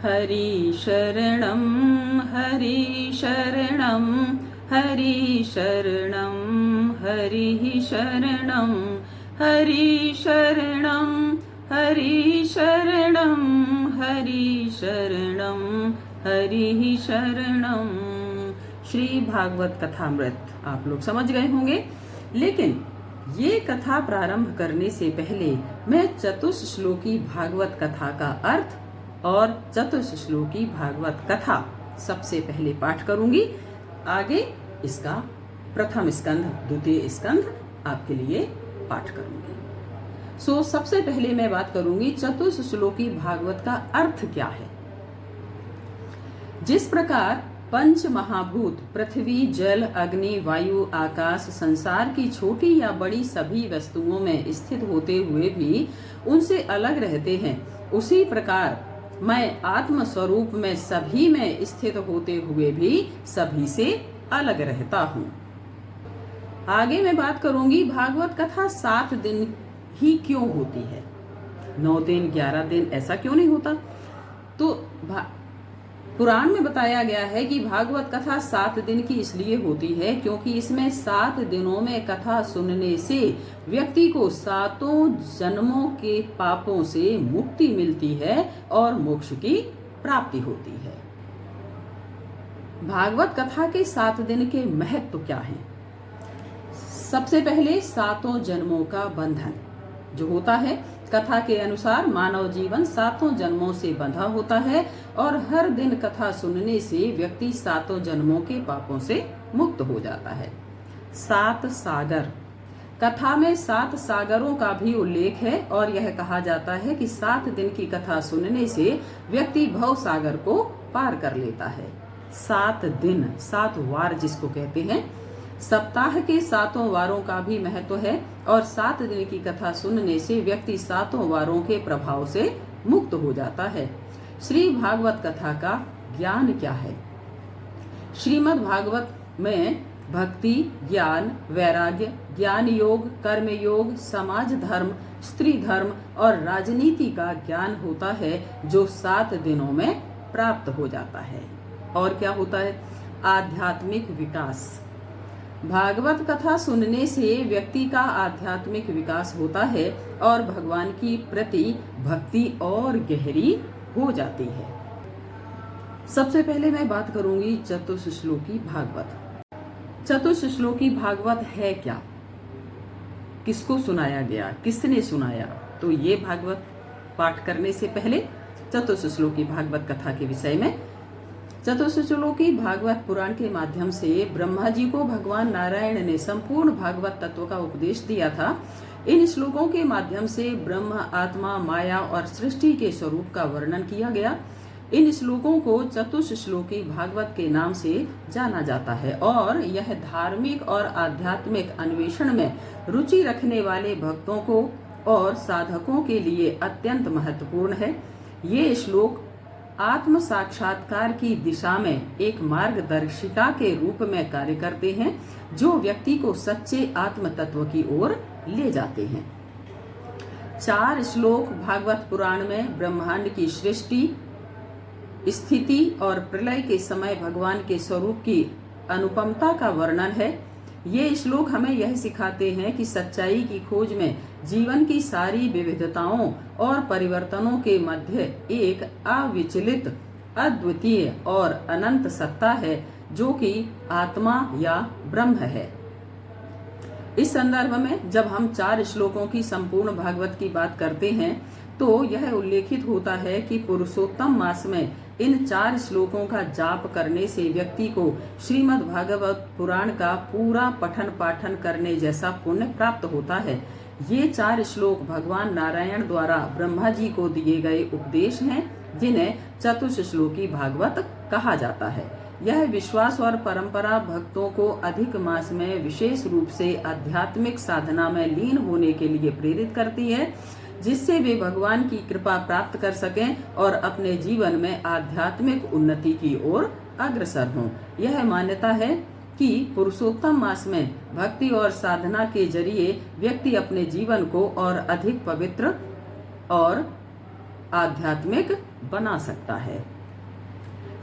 हरि शरणं हरि शरणं हरि शरणं हरिः शरणं हरि शरणं हरि शरणं हरि शरणं हरिः शरणं। श्री भागवत कथामृत आप लोग समझ गए होंगे, लेकिन ये कथा प्रारंभ करने से पहले मैं चतुश्लोकी भागवत कथा का अर्थ और चतुश्लोकी भागवत कथा सबसे पहले पाठ करूंगी। आगे इसका प्रथम स्कंध, द्वितीय स्कंध आपके लिए पाठ करूंगी। सबसे पहले मैं बात करूंगी चतुश्लोकी भागवत का अर्थ क्या है। जिस प्रकार पंच महाभूत पृथ्वी, जल, अग्नि, वायु, आकाश संसार की छोटी या बड़ी सभी वस्तुओं में स्थित होते हुए भी उनसे अलग रहते हैं, उसी प्रकार मैं आत्म स्वरूप में सभी में स्थित होते हुए भी सभी से अलग रहता हूँ। आगे मैं बात करूंगी भागवत कथा 7 दिन ही क्यों होती है, 9 दिन 11 दिन ऐसा क्यों नहीं होता। तो पुराण में बताया गया है कि भागवत कथा 7 दिन की इसलिए होती है क्योंकि इसमें 7 दिनों में कथा सुनने से व्यक्ति को 7 जन्मों के पापों से मुक्ति मिलती है और मोक्ष की प्राप्ति होती है। भागवत कथा के 7 दिन के महत्व क्या है। सबसे पहले 7 जन्मों का बंधन जो होता है, कथा के अनुसार मानव जीवन 7 जन्मों से बंधा होता है और हर दिन कथा सुनने से व्यक्ति 7 जन्मों के पापों से मुक्त हो जाता है। 7 सागर, कथा में 7 सागरों का भी उल्लेख है और यह कहा जाता है कि 7 दिन की कथा सुनने से व्यक्ति भव सागर को पार कर लेता है। 7 दिन, 7 वार जिसको कहते हैं, सप्ताह के 7 वारों का भी महत्व है और 7 दिन की कथा सुनने से व्यक्ति 7 वारों के प्रभाव से मुक्त हो जाता है। श्री भागवत कथा का ज्ञान क्या है। श्रीमद् भागवत में भक्ति, ज्ञान, वैराग्य, ज्ञान योग, कर्म योग, समाज धर्म, स्त्री धर्म और राजनीति का ज्ञान होता है जो 7 दिनों में प्राप्त हो जाता है। और क्या होता है, आध्यात्मिक विकास। भागवत कथा सुनने से व्यक्ति का आध्यात्मिक विकास होता है और भगवान की प्रति भक्ति और गहरी हो जाती है। सबसे पहले मैं बात करूंगी चतुश्लोकी भागवत। चतुश्लोकी भागवत है क्या, किसको सुनाया गया, किसने सुनाया। तो ये भागवत पाठ करने से पहले चतुश्लोकी भागवत कथा के विषय में, चतुश्लोकी भागवत पुराण के माध्यम से ब्रह्मा जी को भगवान नारायण ने संपूर्ण भागवत तत्व का उपदेश दिया था। इन श्लोकों के माध्यम से ब्रह्म, आत्मा, माया और सृष्टि के स्वरूप का वर्णन किया गया। इन श्लोकों को चतुश्लोकी भागवत के नाम से जाना जाता है और यह धार्मिक और आध्यात्मिक अन्वेषण में रुचि रखने वाले भक्तों को और साधकों के लिए अत्यंत महत्वपूर्ण है। ये श्लोक आत्म साक्षात्कार की दिशा में एक मार्गदर्शिका के रूप में कार्य करते हैं जो व्यक्ति को सच्चे आत्म तत्व की ओर ले जाते हैं। 4 श्लोक भागवत पुराण में ब्रह्मांड की सृष्टि, स्थिति और प्रलय के समय भगवान के स्वरूप की अनुपमता का वर्णन है। ये श्लोक हमें यह सिखाते हैं कि सच्चाई की खोज में जीवन की सारी विविधताओं और परिवर्तनों के मध्य एक अविचलित, अद्वितीय और अनंत सत्ता है जो कि आत्मा या ब्रह्म है। इस संदर्भ में जब हम 4 श्लोकों की संपूर्ण भागवत की बात करते हैं तो यह उल्लेखित होता है कि पुरुषोत्तम मास में इन 4 श्लोकों का जाप करने से व्यक्ति को श्रीमद् भागवत पुराण का पूरा पठन पाठन करने जैसा पुण्य प्राप्त होता है। ये 4 श्लोक भगवान नारायण द्वारा ब्रह्मा जी को दिए गए उपदेश हैं जिन्हें चतुश्लोकी भागवत कहा जाता है। यह विश्वास और परंपरा भक्तों को अधिक मास में विशेष रूप से आध्यात्मिक साधना में लीन होने के लिए प्रेरित करती है, जिससे वे भगवान की कृपा प्राप्त कर सकें और अपने जीवन में आध्यात्मिक उन्नति की ओर अग्रसर हों। यह मान्यता है कि पुरुषोत्तम मास में भक्ति और साधना के जरिए व्यक्ति अपने जीवन को और अधिक पवित्र और आध्यात्मिक बना सकता है।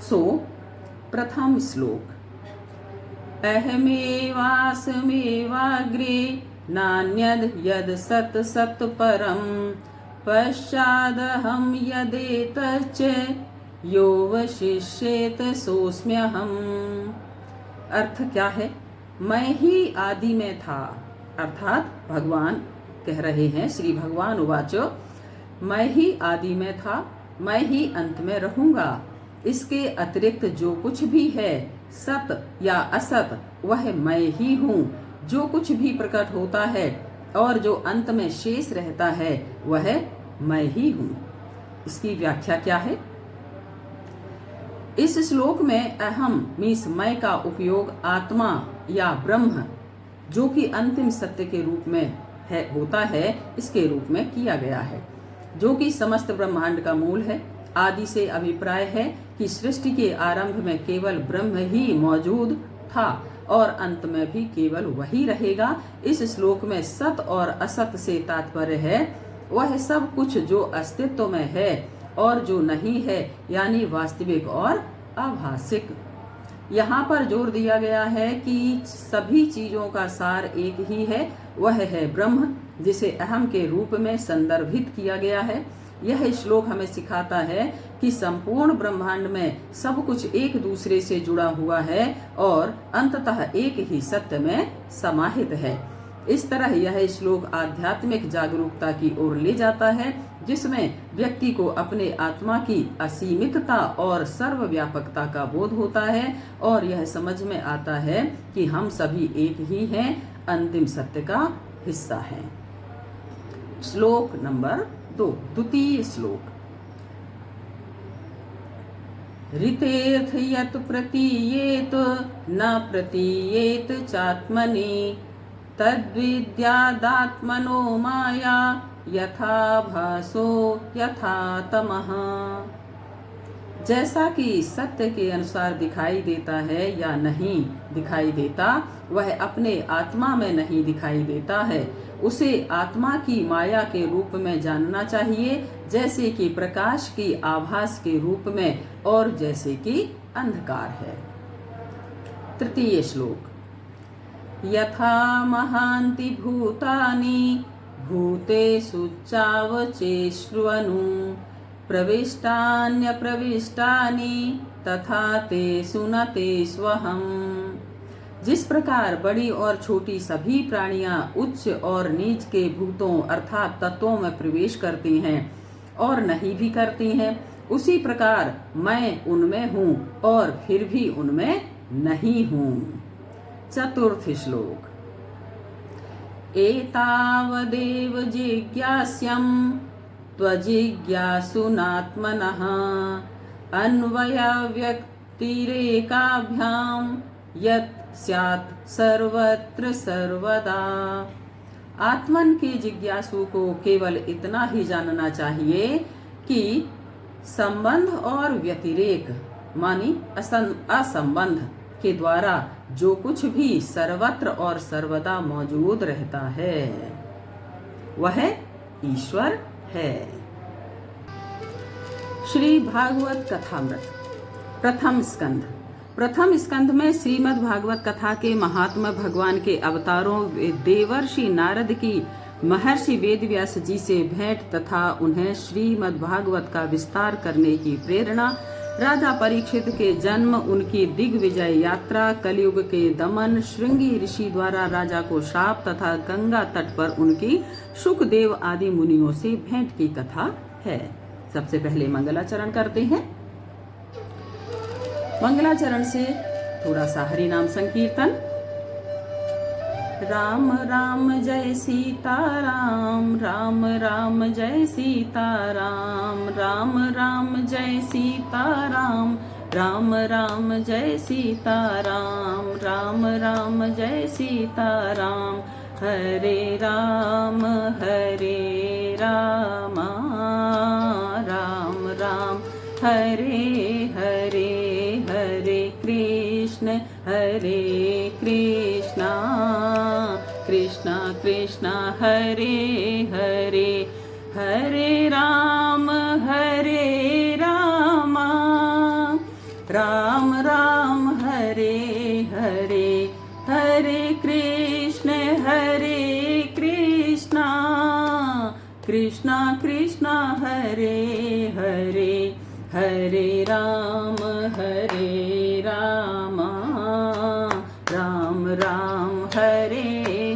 सो प्रथम श्लोक, अहमेवास्मेवाग्रे नान्यद् यद् सत् सत् परम पश्चादहं यदेतच्च यो वशिष्येत सोऽस्म्यहम्। अर्थ क्या है? मैं ही आदि में था, अर्थात भगवान कह रहे हैं, श्री भगवान उवाचो, मैं ही आदि में था, मैं ही अंत में रहूंगा। इसके अतिरिक्त जो कुछ भी है सत या असत वह मैं ही हूँ। जो कुछ भी प्रकट होता है और जो अंत में शेष रहता है वह मैं ही हूँ। इसकी व्याख्या क्या है? इस श्लोक में अहम मीन्स मैं का उपयोग आत्मा या ब्रह्म जो कि अंतिम सत्य के रूप में होता है, इसके रूप में किया गया है, जो कि समस्त ब्रह्मांड का मूल है। आदि से अभिप्राय है कि सृष्टि के आरंभ में केवल ब्रह्म ही मौजूद था और अंत में भी केवल वही रहेगा। इस श्लोक में सत और असत से तात्पर्य है वह सब कुछ जो अस्तित्व में है और जो नहीं है, यानी वास्तविक और आभासिक। यहाँ पर जोर दिया गया है कि सभी चीजों का सार एक ही है, वह है ब्रह्म, जिसे अहम के रूप में संदर्भित किया गया है। यह श्लोक हमें सिखाता है कि संपूर्ण ब्रह्मांड में सब कुछ एक दूसरे से जुड़ा हुआ है और अंततः एक ही सत्य में समाहित है। इस तरह यह श्लोक आध्यात्मिक जागरूकता की ओर ले जाता है, जिसमें व्यक्ति को अपने आत्मा की असीमितता और सर्वव्यापकता का बोध होता है और यह समझ में आता है कि हम सभी एक ही हैं, अंतिम सत्य का हिस्सा हैं। श्लोक नंबर 2, द्वितीय श्लोक, ऋतेर्थ यत् प्रतीयेत न प्रतीयेत चात्मनि तद्विद्यादात्मनो माया यथा भासो यथा तमः। जैसा कि सत्य के अनुसार दिखाई देता है या नहीं दिखाई देता, वह अपने आत्मा में नहीं दिखाई देता है। उसे आत्मा की माया के रूप में जानना चाहिए, जैसे कि प्रकाश की आभास के रूप में और जैसे कि अंधकार है। तृतीय श्लोक, यथा महान्ति भूतानि भूतेषु चावचेष्वनु प्रविष्टान्य प्रविष्टानि तथा तेषु न तेष्वहम्। जिस प्रकार बड़ी और छोटी सभी प्राणियां उच्च और नीच के भूतों अर्थात तत्वों में प्रवेश करती हैं और नहीं भी करती हैं, उसी प्रकार मैं उनमें हूँ और फिर भी उनमें नहीं हूँ। चतुर्थ श्लोक, एतावदेव जिज्ञास्यं त्वजिज्ञासुनात्मनः अन्वयव्यक्तिरेकाभ्यां यत् स्यात् सर्वत्र सर्वदा। आत्मन के जिज्ञासु को केवल इतना ही जानना चाहिए कि संबंध और व्यतिरेक मानी असंबंध के द्वारा जो कुछ भी सर्वत्र और सर्वदा मौजूद रहता है वह ईश्वर है। श्री भागवत कथामृत प्रथम स्कंध में श्रीमद् भागवत कथा के महात्मा भगवान के अवतारों देवर्षि नारद की महर्षि वेदव्यास जी से भेंट तथा उन्हें श्रीमद् भागवत का विस्तार करने की प्रेरणा, राजा परीक्षित के जन्म, उनकी दिग्विजय यात्रा, कलयुग के दमन, श्रृंगी ऋषि द्वारा राजा को शाप तथा गंगा तट पर उनकी शुकदेव आदि मुनियों से भेंट की कथा है। सबसे पहले मंगलाचरण करते हैं। मंगलाचरण से थोड़ा सा हरि नाम संकीर्तन। राम राम जय सीताराम, राम राम जय सीताराम, राम राम जय सीताराम, राम राम जय सीताराम, राम राम जय सीताराम। हरे राम राम राम हरे हरे, हरे कृष्ण कृष्ण कृष्ण हरे हरे, हरे राम राम राम हरे हरे, हरे कृष्ण कृष्णा, कृष्णा कृष्णा हरे हरे, हरे राम राम राम हरे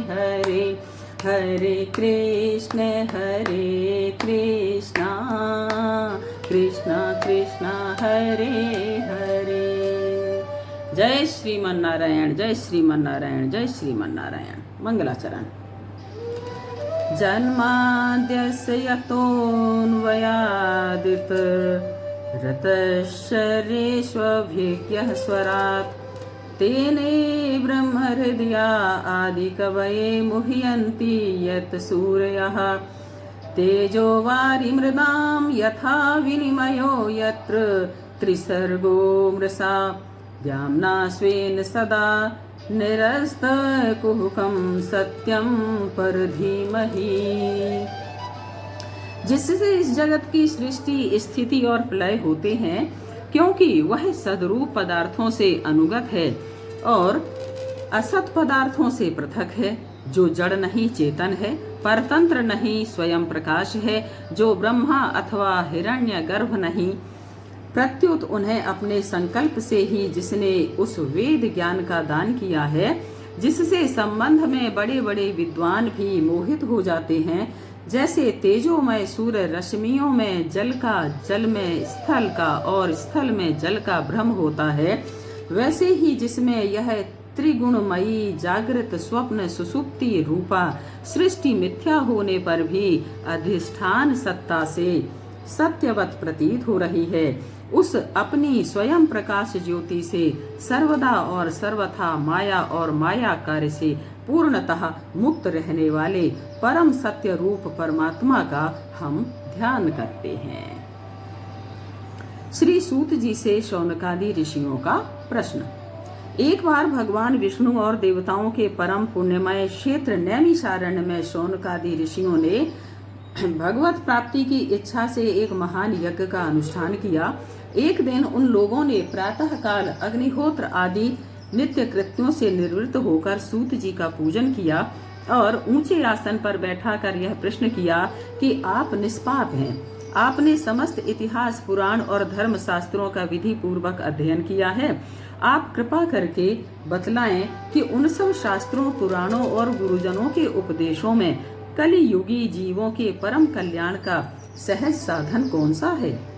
हरे, हरे कृष्ण कृष्णा, कृष्णा कृष्णा हरे हरे। जय श्रीमन नारायण, जय श्रीमन नारायण, जय श्रीमन नारायण। मंगलाचरण। जन्माद्यस्य यतोऽन्वयादित रतश्चर्येष्वभिज्ञः स्वरात्, तेने ब्रह्महृदया आदिकवये मुह्यन्ति यत् सूरयः, तेजो वारिमृदां यथा विनिमयो यत्र त्रिसर्गो मृषा, द्याम्ना स्वेन सदा निरस्तकुहकं सत्यं परधीमहि। जिससे इस जगत की सृष्टि, स्थिति और प्रलय होते हैं, क्योंकि वह सदरूप पदार्थों से अनुगत है और असत पदार्थों से पृथक है, जो जड़ नहीं चेतन है, परतंत्र नहीं स्वयं प्रकाश है, जो ब्रह्मा अथवा हिरण्यगर्भ नहीं, प्रत्युत उन्हें अपने संकल्प से ही जिसने उस वेद ज्ञान का दान किया है, जिससे संबंध में बड़े बड़े विद्वान भी मोहित हो जाते हैं, जैसे तेजोमय सूर्य रश्मियों में जल का, जल में स्थल का और स्थल में जल का भ्रम होता है, वैसे ही जिसमें यह त्रिगुणमयी जागृत स्वप्न सुसुप्ति रूपा सृष्टि मिथ्या होने पर भी अधिष्ठान सत्ता से सत्यवत प्रतीत हो रही है, उस अपनी स्वयं प्रकाश ज्योति से सर्वदा और सर्वथा माया और माया कार्य से पूर्णतः मुक्त रहने वाले परम सत्य रूप परमात्मा का हम ध्यान करते हैं। श्री सूत जी से शौनकादि ऋषियों का प्रश्न। एक बार भगवान विष्णु और देवताओं के परम पुण्यमय क्षेत्र नैमिषारण्य में शौनकादि ऋषियों ने भगवत प्राप्ति की इच्छा से एक महान यज्ञ का अनुष्ठान किया। एक दिन उन लोगों ने प्रातः काल अग्निहोत्र आदि नित्य कृत्यों से निवृत्त होकर सूत जी का पूजन किया और ऊंचे आसन पर बैठाकर यह प्रश्न किया कि आप निष्पाप हैं, आपने समस्त इतिहास, पुराण और धर्म शास्त्रों का विधि पूर्वक अध्ययन किया है, आप कृपा करके बतलाएं कि उन सब शास्त्रों, पुराणों और गुरुजनों के उपदेशों में कलि युगी जीवों के परम कल्याण का सहज साधन कौन सा है।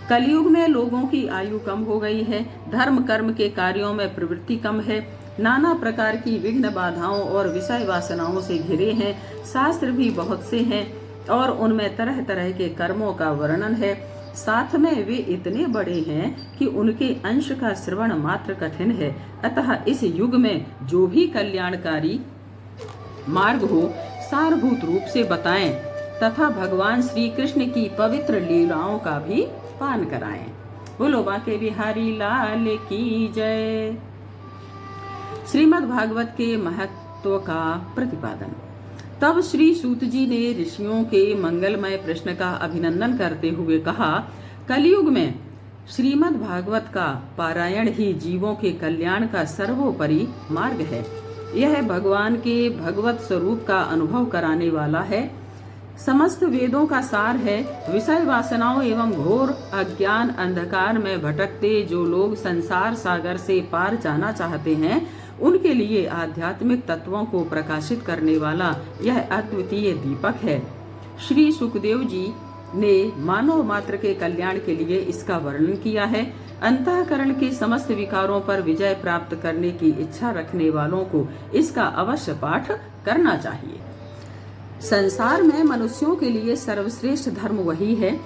कलयुग में लोगों की आयु कम हो गई है, धर्म कर्म के कार्यों में प्रवृत्ति कम है, नाना प्रकार की विघ्न बाधाओं और विषय वासनाओं से घिरे हैं, शास्त्र भी बहुत से हैं और उनमें तरह तरह के कर्मों का वर्णन है, साथ में वे इतने बड़े हैं कि उनके अंश का श्रवण मात्र कठिन है। अतः इस युग में जो भी कल्याणकारी मार्ग हो सारभूत रूप से बताएं तथा भगवान श्री कृष्ण की पवित्र लीलाओं का भी पान कराएं। बोलो बांके बिहारी लाल की जय। श्रीमद् भागवत के महत्व का प्रतिपादन। तब श्री सूत जी ने ऋषियों के मंगलमय प्रश्न का अभिनंदन करते हुए कहा, कलयुग में श्रीमद् भागवत का पारायण ही जीवों के कल्याण का सर्वोपरि मार्ग है। यह भगवान के भगवत स्वरूप का अनुभव कराने वाला है, समस्त वेदों का सार है। विषय वासनाओं एवं घोर अज्ञान अंधकार में भटकते जो लोग संसार सागर से पार जाना चाहते हैं, उनके लिए आध्यात्मिक तत्वों को प्रकाशित करने वाला यह अद्वितीय दीपक है। श्री सुखदेव जी ने मानव मात्र के कल्याण के लिए इसका वर्णन किया है। अंतःकरण के समस्त विकारों पर विजय प्राप्त करने की इच्छा रखने वालों को इसका अवश्य पाठ करना चाहिए। संसार में मनुष्यों के लिए सर्वश्रेष्ठ धर्म वही है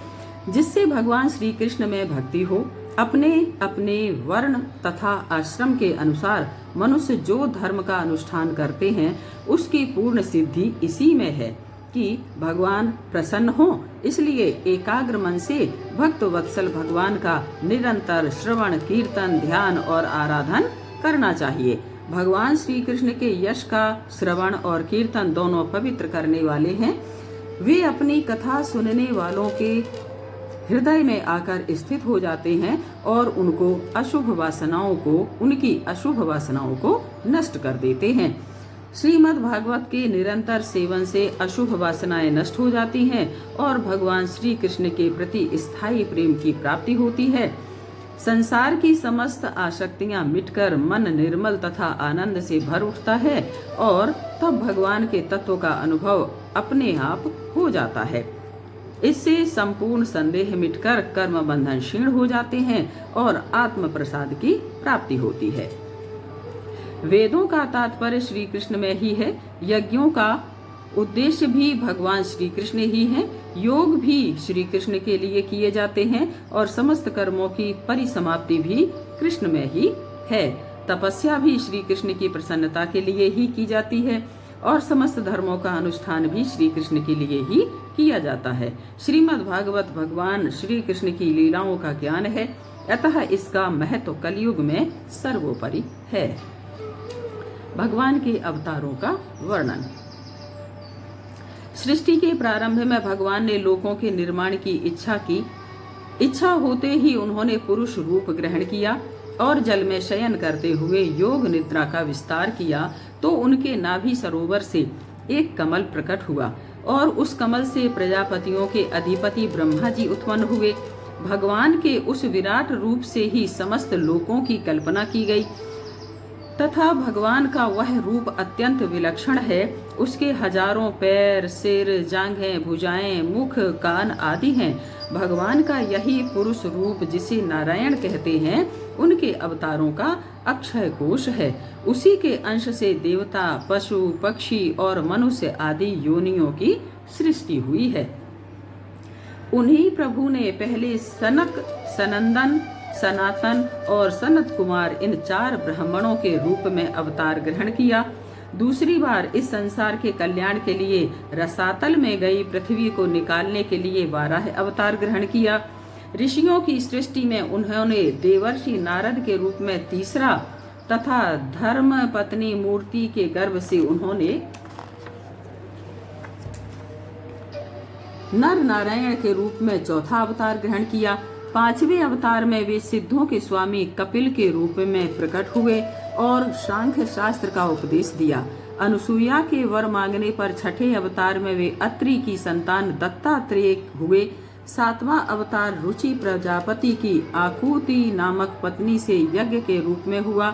जिससे भगवान श्री कृष्ण में भक्ति हो। अपने अपने वर्ण तथा आश्रम के अनुसार मनुष्य जो धर्म का अनुष्ठान करते हैं, उसकी पूर्ण सिद्धि इसी में है कि भगवान प्रसन्न हो। इसलिए एकाग्र मन से भक्त वत्सल भगवान का निरंतर श्रवण, कीर्तन, ध्यान और आराधन करना चाहिए। भगवान श्री कृष्ण के यश का श्रवण और कीर्तन दोनों पवित्र करने वाले हैं। वे अपनी कथा सुनने वालों के हृदय में आकर स्थित हो जाते हैं और उनकी अशुभ वासनाओं को नष्ट कर देते हैं। श्रीमद् भागवत के निरंतर सेवन से अशुभ वासनाएं नष्ट हो जाती हैं और भगवान श्री कृष्ण के प्रति स्थायी प्रेम की प्राप्ति होती है। संसार की समस्त आसक्तियां मिटकर मन निर्मल तथा आनंद से भर उठता है और तब भगवान के तत्व का अनुभव अपने आप हो जाता है। इससे संपूर्ण संदेह मिटकर कर्म बंधन क्षीण हो जाते हैं और आत्म प्रसाद की प्राप्ति होती है। वेदों का तात्पर्य श्री कृष्ण में ही है। यज्ञों का उद्देश्य भी भगवान श्री कृष्ण ही हैं। योग भी श्री कृष्ण के लिए किए जाते हैं और समस्त कर्मों की परिसमाप्ति भी कृष्ण में ही है। तपस्या भी श्री कृष्ण की प्रसन्नता के लिए ही की जाती है और समस्त धर्मों का अनुष्ठान भी श्री कृष्ण के लिए ही किया जाता है। श्रीमद् भागवत भगवान श्री कृष्ण की लीलाओं का ज्ञान है, अतः इसका महत्व कलयुग में सर्वोपरि है। भगवान के अवतारों का वर्णन। सृष्टि के प्रारंभ में भगवान ने लोकों के निर्माण की इच्छा होते ही उन्होंने पुरुष रूप ग्रहण किया और जल में शयन करते हुए योग निद्रा का विस्तार किया तो उनके नाभि सरोवर से एक कमल प्रकट हुआ और उस कमल से प्रजापतियों के अधिपति ब्रह्मा जी उत्पन्न हुए। भगवान के उस विराट रूप से ही समस्त लोकों की कल्पना की गई तथा भगवान का वह रूप अत्यंत विलक्षण है। उसके हजारों पैर, सिर, जांघें, भुजाएं, मुख, कान आदि हैं। भगवान का यही पुरुष रूप जिसे नारायण कहते हैं, उनके अवतारों का अक्षय कोश है। उसी के अंश से देवता, पशु, पक्षी और मनुष्य आदि योनियों की सृष्टि हुई है। उन्हीं प्रभु ने पहले सनक, सनंदन, सनातन और सनत कुमार इन 4 ब्राह्मणों के रूप में अवतार ग्रहण किया। दूसरी बार इस संसार के कल्याण के लिए रसातल में गई पृथ्वी को निकालने के लिए वाराह अवतार ग्रहण किया। ऋषियों की सृष्टि में उन्होंने देवर्षि नारद के रूप में तीसरा तथा धर्म पत्नी मूर्ति के गर्भ से उन्होंने नर नारायण के रूप में चौथा अवतार ग्रहण किया। 5वें अवतार में वे सिद्धों के स्वामी कपिल के रूप में प्रकट हुए और सांख्य शास्त्र का उपदेश दिया। अनुसुईया के वर मांगने पर 6ठे अवतार में वे अत्रि की संतान दत्तात्रेय हुए। 7वां अवतार रुचि प्रजापति की आकुति नामक पत्नी से यज्ञ के रूप में हुआ।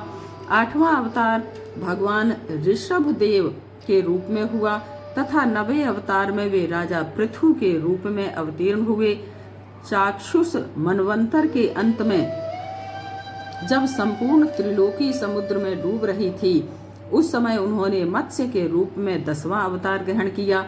8वां अवतार भगवान ऋषभ देव के रूप में हुआ तथा 9वें अवतार में वे राजा पृथु के रूप में अवतीर्ण हुए। चाक्षुष मनवंतर के अंत में जब संपूर्ण त्रिलोकी समुद्र में डूब रही थी, उस समय उन्होंने मत्स्य के रूप में 10वां अवतार ग्रहण किया।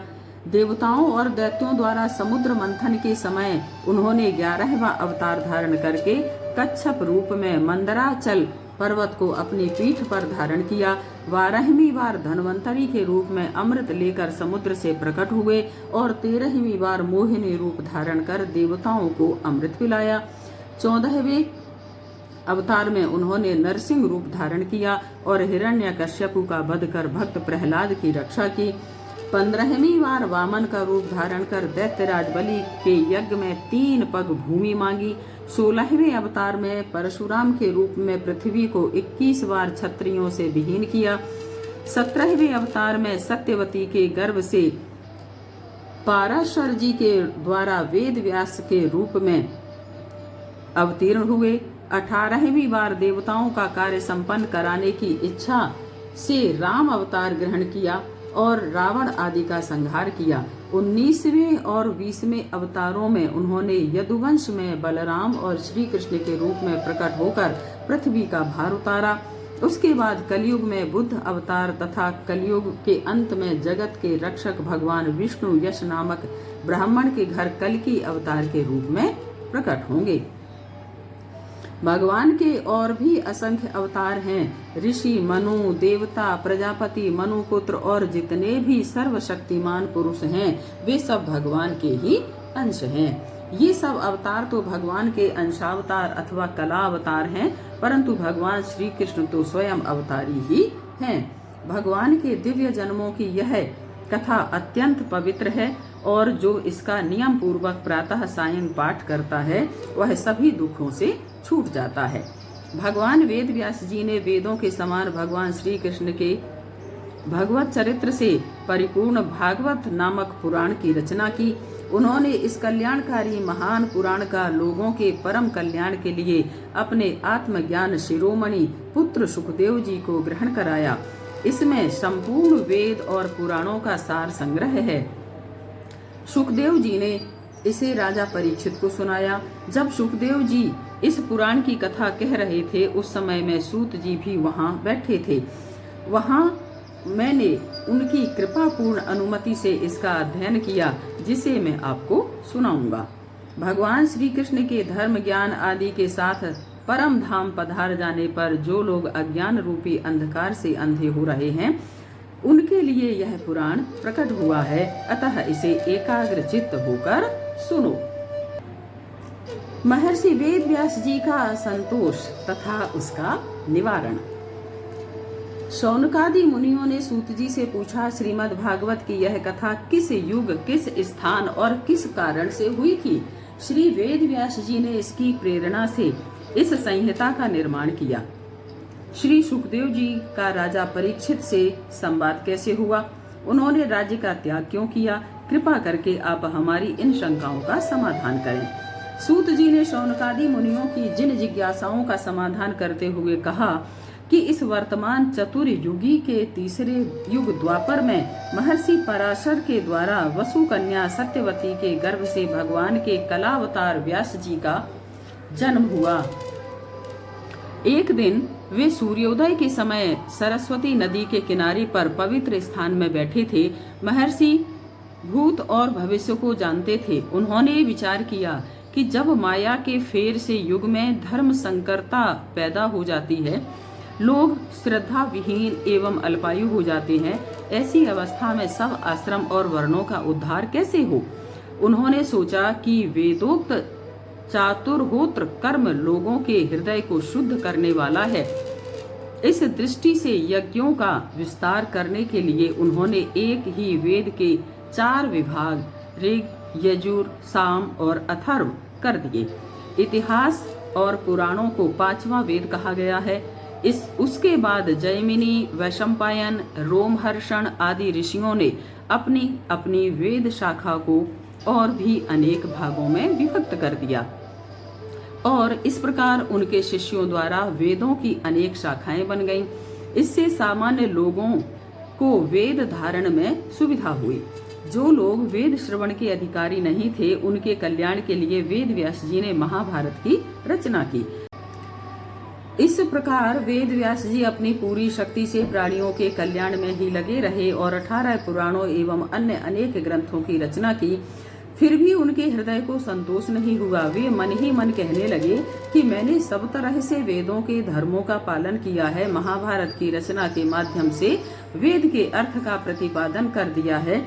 देवताओं और दैत्यों द्वारा समुद्र मंथन के समय उन्होंने 11वां अवतार धारण करके कच्छप रूप में मंदराचल पर्वत को अपनी पीठ पर धारण किया। 12वीं बार धन्वंतरी के रूप में अमृत लेकर समुद्र से प्रकट हुए और 13वीं बार मोहिनी रूप धारण कर देवताओं को अमृत पिलाया। 14वें अवतार में उन्होंने नरसिंह रूप धारण किया और हिरण्यकश्यपु का वध कर भक्त प्रहलाद की रक्षा की। 15वीं बार वामन का रूप धारण कर दैत्यराज बलि के यज्ञ में 3 पग भूमि मांगी। 16वें अवतार में परशुराम के रूप में पृथ्वी को 21 बार क्षत्रियों से विहीन किया। 17वें अवतार में सत्यवती के गर्भ से पाराशर जी के द्वारा वेद व्यास के रूप में अवतीर्ण हुए। 18वीं बार देवताओं का कार्य संपन्न कराने की इच्छा से राम अवतार ग्रहण किया और रावण आदि का संहार किया। 19वें और 20वें अवतारों में उन्होंने यदुवंश में बलराम और श्री कृष्ण के रूप में प्रकट होकर पृथ्वी का भार उतारा। उसके बाद कलयुग में बुद्ध अवतार तथा कलयुग के अंत में जगत के रक्षक भगवान विष्णु यश नामक ब्राह्मण के घर कल्कि अवतार के रूप में प्रकट होंगे। भगवान के और भी असंख्य अवतार हैं। ऋषि, मनु, देवता, प्रजापति, मनुपुत्र और जितने भी सर्वशक्तिमान पुरुष हैं, वे सब भगवान के ही अंश हैं। ये सब अवतार तो भगवान के अंशावतार अथवा कला अवतार हैं, परंतु भगवान श्री कृष्ण तो स्वयं अवतारी ही हैं। भगवान के दिव्य जन्मों की यह कथा अत्यंत पवित्र है और जो इसका नियम पूर्वक प्रातः सायं पाठ करता है वह सभी दुखों से छूट जाता है। भगवान वेद व्यास जी ने वेदों के समान भगवान श्री कृष्ण के भगवत चरित्र से परिपूर्ण भागवत नामक पुराण की रचना की। उन्होंने इस कल्याणकारी महान पुराण का लोगों के परम कल्याण के लिए अपने आत्मज्ञान शिरोमणि पुत्र सुखदेव जी को ग्रहण कराया। इसमें संपूर्ण वेद और पुराणों का सार संग्रह है। सुखदेव जी ने इसे राजा परीक्षित को सुनाया। जब सुखदेव जी इस पुराण की कथा कह रहे थे उस समय में सूत जी भी वहां बैठे थे। वहां मैंने उनकी कृपापूर्ण अनुमति से इसका अध्ययन किया, जिसे मैं आपको सुनाऊंगा। भगवान श्री कृष्ण के धर्म ज्ञान आदि के साथ परम धाम पधार जाने पर जो लोग अज्ञान रूपी अंधकार से अंधे हो रहे हैं उनके लिए यह पुराण प्रकट हुआ है, अतः इसे एकाग्र चित्त होकर सुनो। महर्षि वेद व्यास जी का असंतोष तथा उसका निवारण। शौनकादि मुनियों ने सूत जी से पूछा, श्रीमद् भागवत की यह कथा किस युग, किस स्थान और किस कारण से हुई थी? श्री वेद व्यास जी ने इसकी प्रेरणा से इस संहिता का निर्माण किया। श्री सुखदेव जी का राजा परीक्षित से संवाद कैसे हुआ? उन्होंने राज्य का त्याग क्यों किया? कृपा करके आप हमारी इन शंकाओं का समाधान करें। सूत जी ने शौनकादि मुनियों की जिन जिज्ञासाओं का समाधान करते हुए कहा कि इस वर्तमान चतुर्युगी के तीसरे युग द्वापर में महर्षि पराशर के द्वारा वसु कन्या सत्यवती के गर्भ से भगवान के कलावतार व्यास जी का जन्म हुआ। एक दिन वे सूर्योदय के समय सरस्वती नदी के किनारे पर पवित्र स्थान में बैठे थे। महर्षि भूत और भविष्य को जानते थे। उन्होंने विचार किया कि जब माया के फेर से युग में धर्म संकरता पैदा हो जाती है, लोग श्रद्धा विहीन एवं अल्पायु हो जाते हैं, ऐसी अवस्था में सब आश्रम और वर्णों का उद्धार कैसे हो? उन्होंने सोचा कि वेदोक्त चातुर्होत्र कर्म लोगों के हृदय को शुद्ध करने वाला है। इस दृष्टि से यज्ञों का विस्तार करने के लिए उन्होंने एक ही वेद के 4 विभाग ऋग, यजुर, साम और अथर्व कर दिए। इतिहास और पुराणों को 5वां वेद कहा गया है। उसके बाद जैमिनी, वैशंपायन, रोमहर्षण आदि ऋषियों ने अपनी अपनी वेद शाखा को और भी अनेक भागों में विभक्त कर दिया और इस प्रकार उनके शिष्यों द्वारा वेदों की अनेक शाखाएं बन गईं। इससे सामान्य लोगों को वेद धारण में सुविधा हुई। जो लोग वेद श्रवण के अधिकारी नहीं थे, उनके कल्याण के लिए वेद व्यास जी ने महाभारत की रचना की। इस प्रकार वेद व्यास जी अपनी पूरी शक्ति से प्राणियों के कल्याण में ही लगे रहे और 18 पुराणों एवं अन्य अनेक ग्रंथों की रचना की। फिर भी उनके हृदय को संतोष नहीं हुआ। वे मन ही मन कहने लगे कि मैंने सब तरह से वेदों के धर्मों का पालन किया है, महाभारत की रचना के माध्यम से वेद के अर्थ का प्रतिपादन कर दिया है।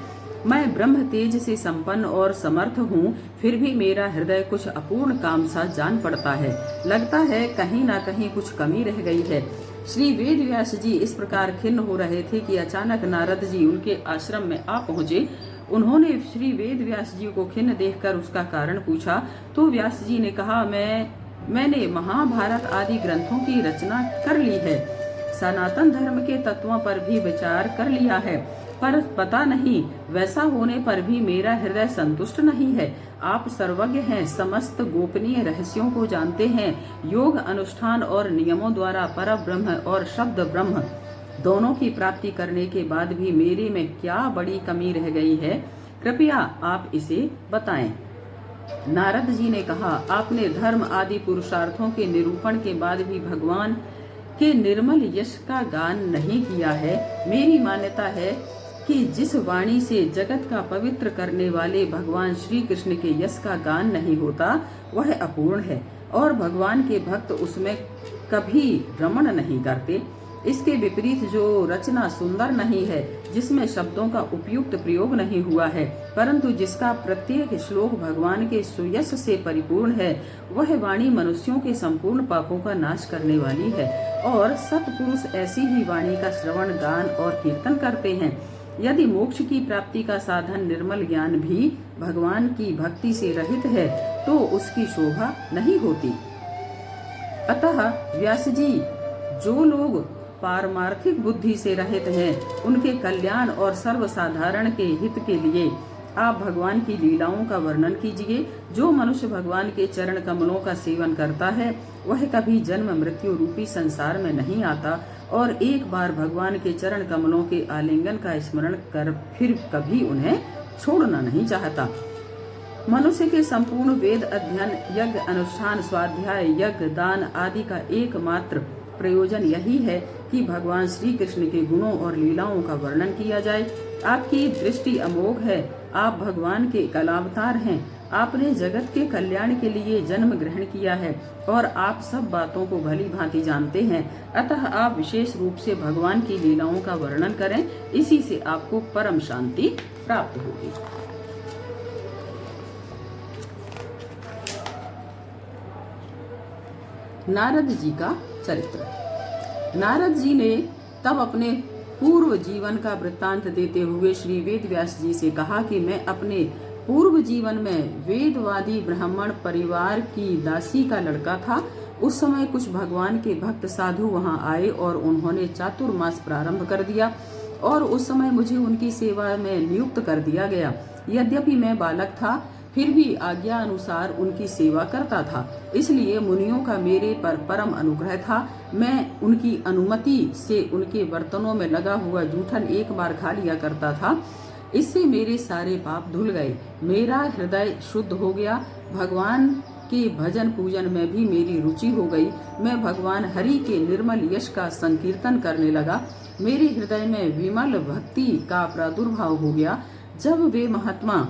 मैं ब्रह्म तेज से संपन्न और समर्थ हूँ, फिर भी मेरा हृदय कुछ अपूर्ण काम सा जान पड़ता है। लगता है कहीं ना कहीं कुछ कमी रह गई है। श्री वेद व्यास जी इस प्रकार खिन्न हो रहे थे कि अचानक नारद जी उनके आश्रम में आ पहुँचे। उन्होंने श्री वेद व्यास जी को खिन्न देखकर उसका कारण पूछा तो व्यास जी ने कहा, मैंने महाभारत आदि ग्रंथों की रचना कर ली है, सनातन धर्म के तत्वों पर भी विचार कर लिया है, पर पता नहीं वैसा होने पर भी मेरा हृदय संतुष्ट नहीं है। आप सर्वज्ञ हैं, समस्त गोपनीय रहस्यों को जानते हैं। योग अनुष्ठान और नियमों द्वारा पर ब्रह्म और शब्द ब्रह्म दोनों की प्राप्ति करने के बाद भी मेरे में क्या बड़ी कमी रह गई है, कृपया आप इसे बताएं। नारद जी ने कहा, आपने धर्म आदि पुरुषार्थों के निरूपण के बाद भी भगवान के निर्मल यश का गान नहीं किया है। मेरी मान्यता है कि जिस वाणी से जगत का पवित्र करने वाले भगवान श्री कृष्ण के यश का गान नहीं होता वह अपूर्ण है और भगवान के भक्त उसमें कभी रमण नहीं करते। इसके विपरीत जो रचना सुंदर नहीं है, जिसमें शब्दों का उपयुक्त प्रयोग नहीं हुआ है, परंतु जिसका प्रत्येक श्लोक भगवान के सुयश से परिपूर्ण है, वह वाणी मनुष्यों के संपूर्ण पापों का नाश करने वाली है और सत्पुरुष ऐसी ही वाणी का श्रवण, गान और कीर्तन करते हैं। यदि मोक्ष की प्राप्ति का साधन निर्मल ज्ञान भी भगवान की भक्ति से रहित है तो उसकी शोभा नहीं होती। अतः व्यास जी, जो लोग पारमार्थिक बुद्धि से रहित हैं, उनके कल्याण और सर्वसाधारण के हित के लिए आप भगवान की लीलाओं का वर्णन कीजिए। जो मनुष्य भगवान के चरण कमलों का सेवन करता है वह कभी जन्म मृत्यु रूपी संसार में नहीं आता और एक बार भगवान के चरण कमलों के आलिंगन का स्मरण कर फिर कभी उन्हें छोड़ना नहीं चाहता। मनुष्य के संपूर्ण वेद अध्ययन, यज्ञ अनुष्ठान, स्वाध्याय, यज्ञ, दान आदि का एकमात्र प्रयोजन यही है कि भगवान श्री कृष्ण के गुणों और लीलाओं का वर्णन किया जाए। आपकी दृष्टि अमोघ है, आप भगवान के कलावतार हैं। आपने जगत के कल्याण के लिए जन्म ग्रहण किया है और आप सब बातों को भली भांति जानते हैं। अतः आप विशेष रूप से भगवान की लीलाओं का वर्णन करें, इसी से आपको परम शांति प्राप्त होगी। नारद जी का चरित्र। नारद जी ने तब अपने पूर्व जीवन का वृत्तांत देते हुए श्री वेद व्यास जी से कहा कि मैं अपने पूर्व जीवन में वेदवादी ब्राह्मण परिवार की दासी का लड़का था। उस समय कुछ भगवान के भक्त साधु वहां आए और उन्होंने चातुर्मास प्रारंभ कर दिया और उस समय मुझे उनकी सेवा में नियुक्त कर दिया गया। यद्यपि मैं बालक था, फिर भी आज्ञा अनुसार उनकी सेवा करता था, इसलिए मुनियों का मेरे पर परम अनुग्रह था। मैं उनकी अनुमति से उनके बर्तनों में लगा हुआ जूठन एक बार खा लिया करता था। इससे मेरे सारे पाप धुल गए, मेरा हृदय शुद्ध हो गया। भगवान के भजन पूजन में भी मेरी रुचि हो गई। मैं भगवान हरि के निर्मल यश का संकीर्तन करने लगा। मेरे हृदय में विमल भक्ति का प्रादुर्भाव हो गया। जब वे महात्मा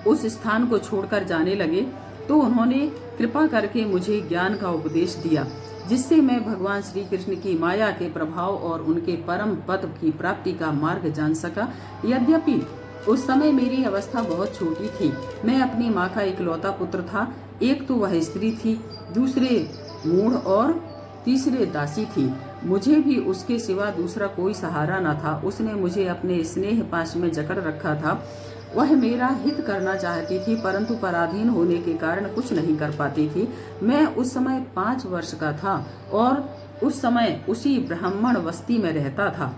उस स्थान को छोड़कर जाने लगे तो उन्होंने कृपा करके मुझे ज्ञान का उपदेश दिया, जिससे मैं भगवान श्री कृष्ण की माया के प्रभाव और उनके परम पद की प्राप्ति का मार्ग जान सका। यद्यपि उस समय मेरी अवस्था बहुत छोटी थी, मैं अपनी माँ का इकलौता पुत्र था। एक तो वह स्त्री थी, दूसरे मूढ़ और तीसरे दासी थी। मुझे भी उसके सिवा दूसरा कोई सहारा न था। उसने मुझे अपने स्नेह पाश में जकड़ रखा था। वह मेरा हित करना चाहती थी, परंतु पराधीन होने के कारण कुछ नहीं कर पाती थी। मैं उस समय 5 वर्ष का था और उस समय उसी ब्राह्मण बस्ती में रहता था।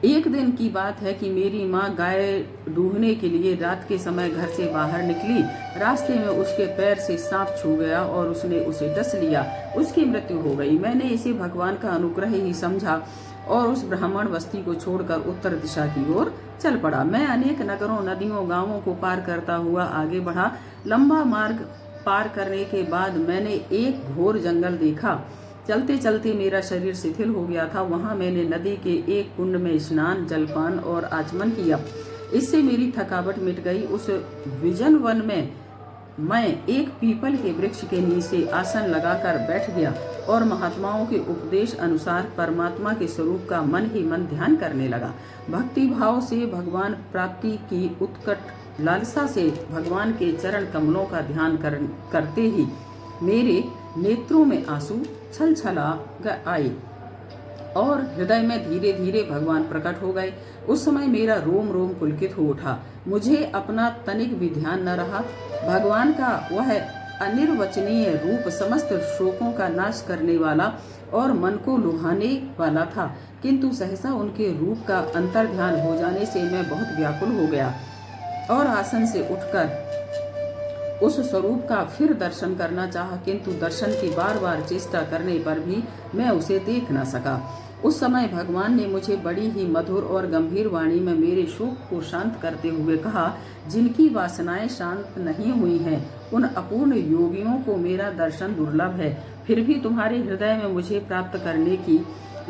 एक दिन की बात है कि मेरी माँ गाय दूहने के लिए रात के समय घर से बाहर निकली। रास्ते में उसके पैर से सांप छू गया और उसने उसे डस लिया। उसकी मृत्यु हो गई। मैंने इसे भगवान का अनुग्रह ही समझा और उस ब्राह्मण बस्ती को छोड़कर उत्तर दिशा की ओर चल पड़ा। मैं अनेक नगरों, नदियों, गांवों को पार करता हुआ आगे बढ़ा। लंबा मार्ग पार करने के बाद मैंने एक घोर जंगल देखा। चलते चलते मेरा शरीर शिथिल हो गया था। वहां मैंने नदी के एक कुंड में स्नान, जलपान और आचमन किया। इससे मेरी थकावट मिट गई। उस विजन वन में मैं एक पीपल के वृक्ष के नीचे आसन लगाकर बैठ गया और महात्माओं के उपदेश अनुसार परमात्मा के स्वरूप का मन ही मन ध्यान करने लगा। भक्ति भाव से भगवान प्राप्ति की उत्कट लालसा से भगवान के चरण कमलों का ध्यान करते ही मेरे नेत्रों में आंसू छलछला आए और हृदय में धीरे धीरे भगवान प्रकट हो गए। उस समय मेरा रोम रोम पुलकित हो उठा। मुझे अपना तनिक भी ध्यान न रहा। भगवान का वह अनिर्वचनीय रूप समस्त शोकों का नाश करने वाला और मन को लुभाने वाला था, किंतु सहसा उनके रूप का अंतर्ध्यान हो जाने से मैं बहुत व्याकुल हो गया और आसन से उठकर उस स्वरूप का फिर दर्शन करना चाहा, किंतु दर्शन की बार बार चेष्टा करने पर भी मैं उसे देख न सका। उस समय भगवान ने मुझे बड़ी ही मधुर और गंभीर वाणी में मेरे शोक को शांत करते हुए कहा, जिनकी वासनाएं शांत नहीं हुई हैं, उन अपूर्ण योगियों को मेरा दर्शन दुर्लभ है। फिर भी तुम्हारे हृदय में मुझे प्राप्त करने की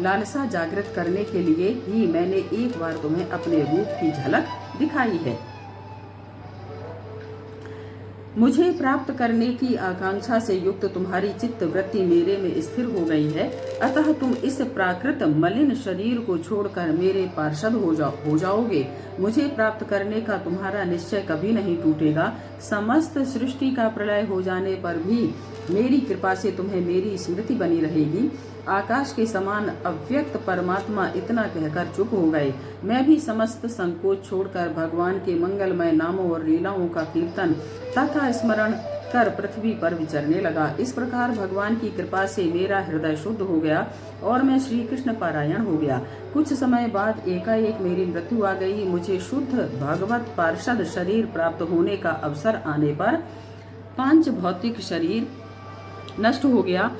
लालसा जागृत करने के लिए ही मैंने एक बार तुम्हें अपने रूप की झलक दिखाई है। मुझे प्राप्त करने की आकांक्षा से युक्त तुम्हारी चित्त वृत्ति मेरे में स्थिर हो गई है, अतः तुम इस प्राकृत मलिन शरीर को छोड़कर मेरे पार्षद हो जाओगे। मुझे प्राप्त करने का तुम्हारा निश्चय कभी नहीं टूटेगा। समस्त सृष्टि का प्रलय हो जाने पर भी मेरी कृपा से तुम्हें मेरी स्मृति बनी रहेगी। आकाश के समान अव्यक्त परमात्मा इतना कहकर चुप हो गए। मैं भी समस्त संकोच छोड़कर भगवान के मंगलमय नामों और लीलाओं का कीर्तन तथा स्मरण कर पृथ्वी पर विचरने लगा। इस प्रकार भगवान की कृपा से मेरा हृदय शुद्ध हो गया और मैं श्री कृष्ण पारायण हो गया। कुछ समय बाद एकाएक मेरी मृत्यु आ गई। मुझे शुद्ध भगवत पार्षद शरीर प्राप्त होने का अवसर आने पर पांच भौतिक शरीर नष्ट हो गया।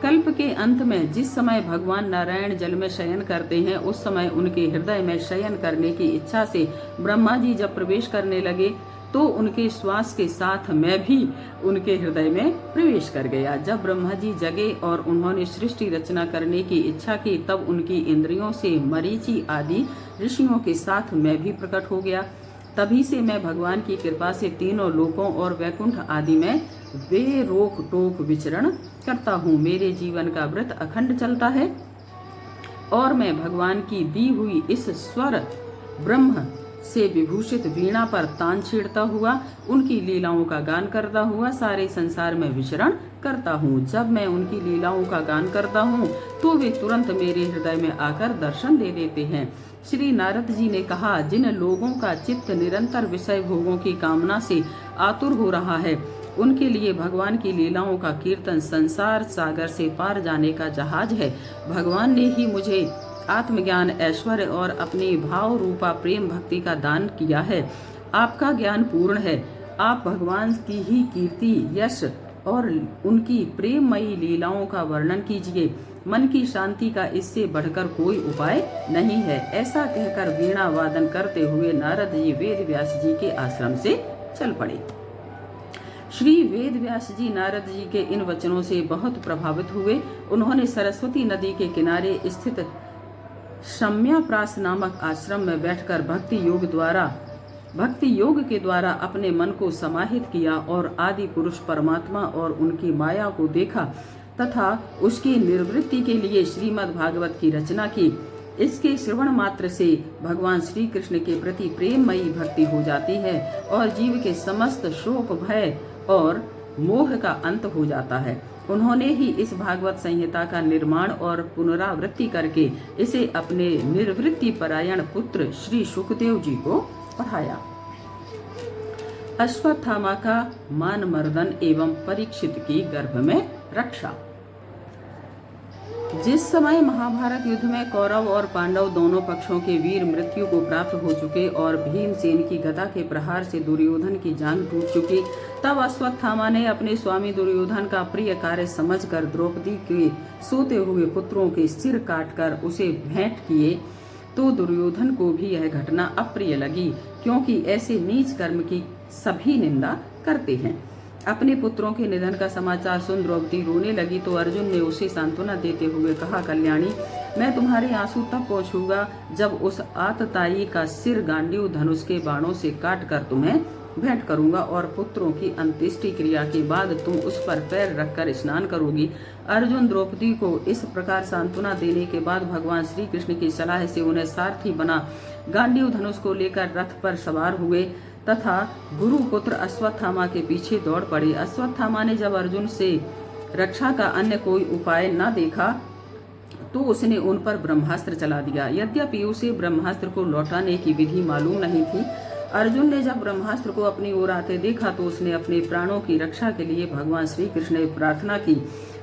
कल्प के अंत में जिस समय भगवान नारायण जल में शयन करते हैं, उस समय उनके हृदय में शयन करने की इच्छा से ब्रह्मा जी जब प्रवेश करने लगे तो उनके श्वास के साथ मैं भी उनके हृदय में प्रवेश कर गया। जब ब्रह्मा जी जगे और उन्होंने सृष्टि रचना करने की इच्छा की, तब उनकी इंद्रियों से मरीचि आदि ऋषियों के साथ मैं भी प्रकट हो गया। तभी से मैं भगवान की कृपा से तीनों लोकों और वैकुंठ आदि में बेरोक टोक विचरण करता हूँ। मेरे जीवन का व्रत अखंड चलता है और मैं भगवान की दी हुई इस स्वर ब्रह्म से विभूषित वीणा पर तान छेड़ता हुआ, उनकी लीलाओं का गान करता हुआ सारे संसार में विचरण करता हूँ। जब मैं उनकी लीलाओं का गान करता हूँ तो वे तुरंत मेरे हृदय में आकर दर्शन दे देते हैं। श्री नारद जी ने कहा, जिन लोगों का चित्त निरंतर विषय भोगों की कामना से आतुर हो रहा है, उनके लिए भगवान की लीलाओं का कीर्तन संसार सागर से पार जाने का जहाज है। भगवान ने ही मुझे आत्मज्ञान, ऐश्वर्य और अपनी भाव रूपा प्रेम भक्ति का दान किया है। आपका ज्ञान पूर्ण है। आप भगवान की ही कीर्ति, यश और उनकी प्रेममयी लीलाओं का वर्णन कीजिए। मन की शांति का इससे बढ़कर कोई उपाय नहीं है। ऐसा कहकर वीणा वादन करते हुए नारद जी वेद व्यास जी के आश्रम से चल पड़े। श्री वेद व्यास जी नारद जी के इन वचनों से बहुत प्रभावित हुए। उन्होंने सरस्वती नदी के किनारे स्थित शम्याप्रास नामक आश्रम में बैठकर भक्ति योग के द्वारा अपने मन को समाहित किया और आदि पुरुष परमात्मा और उनकी माया को देखा तथा उसकी निर्वृत्ति के लिए श्रीमद् भागवत की रचना की। इसके श्रवण मात्र से भगवान श्री कृष्ण के प्रति प्रेममयी भक्ति हो जाती है और जीव के समस्त शोक, भय और मोह का अंत हो जाता है। उन्होंने ही इस भागवत संहिता का निर्माण और पुनरावृत्ति करके इसे अपने निर्वृत्ति परायण पुत्र श्री सुखदेव जी को पढ़ाया। अश्वत्थामा का मान मर्दन एवं परीक्षित की गर्भ में रक्षा। जिस समय महाभारत युद्ध में कौरव और पांडव दोनों पक्षों के वीर मृत्यु को प्राप्त हो चुके और भीमसेन की गदा के प्रहार से दुर्योधन की जांघ टूट चुकी, तब अश्वत्थामा ने अपने स्वामी दुर्योधन का प्रिय कार्य समझकर द्रौपदी के सोते हुए पुत्रों के सिर काटकर उसे भेंट किए। तो दुर्योधन को भी यह घटना अप्रिय लगी, क्योंकि ऐसे नीच कर्म की सभी निंदा करते हैं। अपने पुत्रों के निधन का समाचार सुन द्रौपदी रोने लगी तो अर्जुन ने उसे सांत्वना देते हुए कहा, कल्याणी, मैं तुम्हारे आंसू तब पोंछूंगा जब उस आतताई का सिर गांडीव धनुष के बाणों से काट कर तुम्हें भेंट करूंगा और पुत्रों की अंत्येष्टि क्रिया के बाद तुम उस पर पैर रखकर स्नान करोगी। अर्जुन द्रौपदी को इस प्रकार सांत्वना देने के बाद भगवान श्री कृष्ण की सलाह से उन्हें सारथी बना गांडीव धनुष को लेकर रथ पर सवार हुए तथा गुरु पुत्र अश्वत्थामा के पीछे दौड़ पड़े। अश्वत्थामा ने जब अर्जुन से रक्षा का अन्य कोई उपाय न देखा तो उसने उन पर ब्रह्मास्त्र चला दिया। यद्यपि उसे ब्रह्मास्त्र को लौटाने की विधि मालूम नहीं थी। अर्जुन ने जब ब्रह्मास्त्र को अपनी ओर आते देखा तो उसने अपने प्राणों की रक्षा के लिए भगवान श्री कृष्ण ने प्रार्थना की।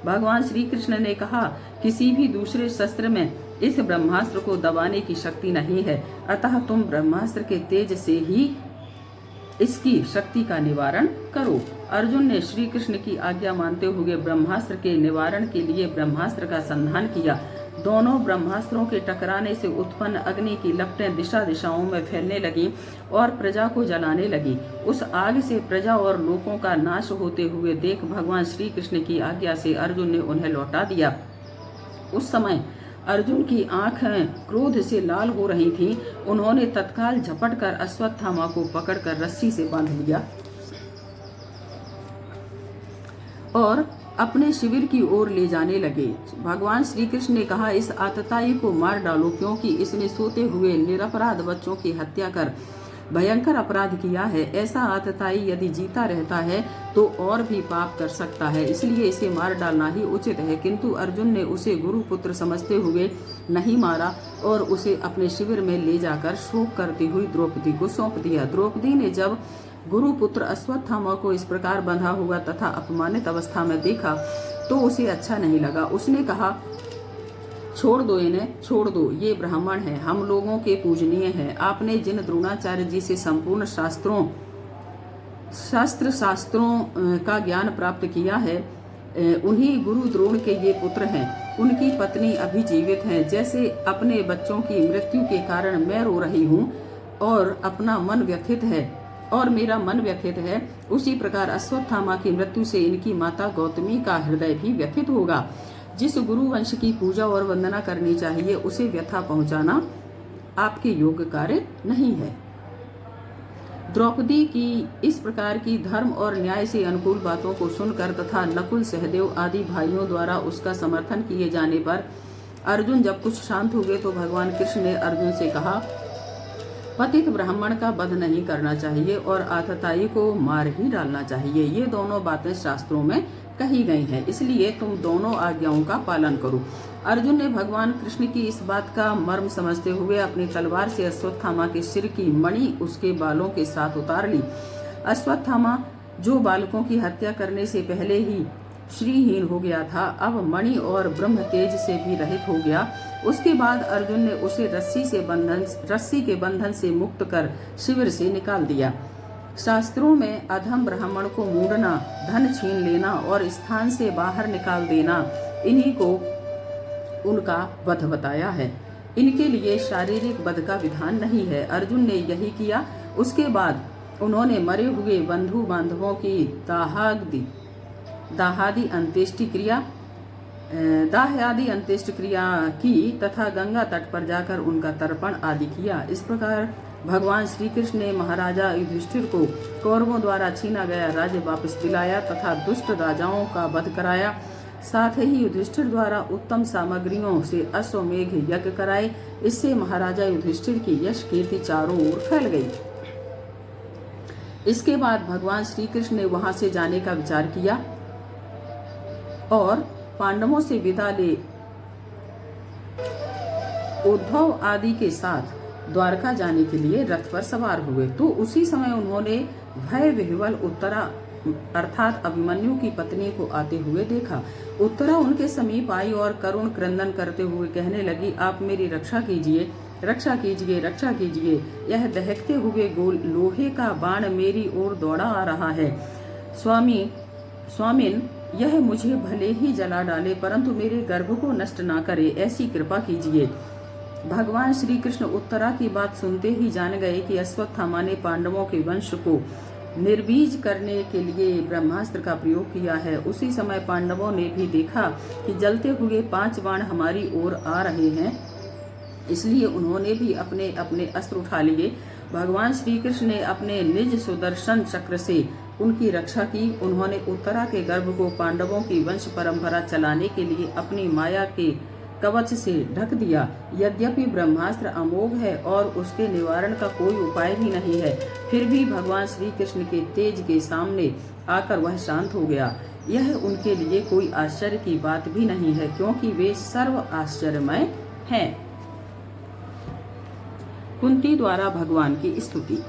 भगवान श्री कृष्ण ने कहा, किसी भी दूसरे शस्त्र में इस ब्रह्मास्त्र को दबाने की शक्ति नहीं है, अतः तुम ब्रह्मास्त्र के तेज से ही इसकी शक्ति का निवारण करो। अर्जुन ने श्री कृष्ण की आज्ञा मानते हुए ब्रह्मास्त्र के निवारण के लिए ब्रह्मास्त्र का संधान किया। दोनों ब्रह्मास्त्रों के टकराने से उत्पन्न अग्नि की लपटें दिशा दिशाओं में फैलने लगी और प्रजा को जलाने लगी। उस आग से प्रजा और लोगों का नाश होते हुए देख भगवान श्री कृष्ण की आज्ञा से अर्जुन ने उन्हें लौटा दिया। उस समय अर्जुन की आंखें क्रोध से लाल हो रही थीं। उन्होंने तत्काल झपट कर अश्वत्थामा को पकड़कर रस्सी से बांध लिया और अपने शिविर की ओर ले जाने लगे। भगवान श्री कृष्ण ने कहा, इस आतताई को मार डालो, क्योंकि इसने सोते हुए निरपराध बच्चों की हत्या कर भयंकर अपराध किया है। ऐसा आतताई यदि जीता रहता है तो और भी पाप कर सकता है, इसलिए इसे मार डालना ही उचित है। किंतु अर्जुन ने उसे गुरुपुत्र समझते हुए नहीं मारा और उसे अपने शिविर में ले जाकर शोक करती हुई द्रौपदी को सौंप दिया। द्रौपदी ने जब गुरुपुत्र अश्वत्थामा को इस प्रकार बंधा हुआ तथा अपमानित अवस्था में देखा तो उसे अच्छा नहीं लगा। उसने कहा, छोड़ दो इन्हें, छोड़ दो, ये ब्राह्मण हैं, हम लोगों के पूजनीय हैं। आपने जिन द्रोणाचार्य जी से संपूर्ण शास्त्रों का ज्ञान प्राप्त किया है, उन्हीं गुरु द्रोण के ये पुत्र हैं। उनकी पत्नी अभी जीवित हैं। जैसे अपने बच्चों की मृत्यु के कारण मैं रो रही हूँ और अपना मन व्यथित है और मेरा मन व्यथित है, उसी प्रकार अश्वत्थामा की मृत्यु से इनकी माता गौतमी का हृदय भी व्यथित होगा। जिस गुरु वंश की पूजा और वंदना करनी चाहिए, उसे व्यथा पहुंचाना आपके योग्य कार्य नहीं है। द्रौपदी की इस प्रकार की धर्म और न्याय से अनुकूल बातों को सुनकर तथा नकुल, सहदेव आदि भाइयों द्वारा उसका समर्थन किए जाने पर अर्जुन जब कुछ शांत हो गए तो भगवान कृष्ण ने अर्जुन से कहा, पतित ब्राह्मण का वध नहीं करना चाहिए और आतताई को मार ही डालना चाहिए। ये दोनों बातें शास्त्रों में कही गई हैं, इसलिए तुम दोनों आज्ञाओं का पालन करो। अर्जुन ने भगवान कृष्ण की इस बात का मर्म समझते हुए अपनी तलवार से अश्वत्थामा के सिर की मणि उसके बालों के साथ उतार ली। अश्वत्थामा, जो बालकों की हत्या करने से पहले ही श्रीहीन हो गया था, अब मणि और ब्रह्म तेज से भी रहित हो गया। उसके बाद अर्जुन ने उसे रस्सी के बंधन से मुक्त कर शिविर से निकाल दिया। शास्त्रों में अधम ब्राह्मण को मूंढना, धन छीन लेना और स्थान से बाहर निकाल देना, इन्हीं को उनका वध बताया है। इनके लिए शारीरिक वध का विधान नहीं है। अर्जुन ने यही किया। उसके बाद उन्होंने मरे हुए बंधु बांधवों की दाहादि अंत्येष्टि क्रिया की तथा गंगा तट पर जाकर उनका तर्पण आदि किया। इस प्रकार भगवान श्री कृष्ण ने महाराजा युधिष्ठिर को कौरवों द्वारा छीना गया राज्य वापस दिलाया तथा दुष्ट राजाओं का वध कराया। साथ ही युधिष्ठिर द्वारा उत्तम सामग्रियों से अश्वमेघ यज्ञ कराए। इससे महाराजा युधिष्ठिर की यश कीर्ति चारों ओर फैल गई। इसके बाद भगवान श्री कृष्ण ने वहां से जाने का विचार किया और पांडवों से विदा ले उद्धव आदि के साथ द्वारका जाने के लिए रथ पर सवार हुए। तो उसी समय उन्होंने भय विह्वल उत्तरा अर्थात अभिमन्यु की पत्नी को आते हुए देखा। उत्तरा उनके समीप आई और करुण क्रंदन करते हुए कहने लगी, आप मेरी रक्षा कीजिए, रक्षा कीजिए, रक्षा कीजिए। यह दहकते हुए गोल लोहे का बाण मेरी ओर दौड़ा आ रहा है। स्वामिन, यह मुझे भले ही जला डाले परंतु मेरे गर्भ को नष्ट ना करे, ऐसी कृपा कीजिए। भगवान श्री कृष्ण उत्तरा की बात सुनते ही जान गए कि अश्वत्थामा ने पांडवों के वंश को निर्बीज करने के लिए ब्रह्मास्त्र का प्रयोग किया है। उसी समय पांडवों ने भी देखा कि जलते हुए 5 बाण हमारी ओर आ रहे हैं, इसलिए उन्होंने भी अपने अपने अस्त्र उठा लिए। भगवान श्री कृष्ण ने अपने निज सुदर्शन चक्र से उनकी रक्षा की। उन्होंने उत्तरा के गर्भ को पांडवों की वंश परंपरा चलाने के लिए अपनी माया के कवच से ढक दिया। यद्यपि ब्रह्मास्त्र अमोघ है और उसके निवारण का कोई उपाय भी नहीं है, फिर भी भगवान श्री कृष्ण के तेज के सामने आकर वह शांत हो गया। यह उनके लिए कोई आश्चर्य की बात भी नहीं है, क्योंकि वे सर्व आश्चर्यमय हैं। कुंती द्वारा भगवान की स्तुति।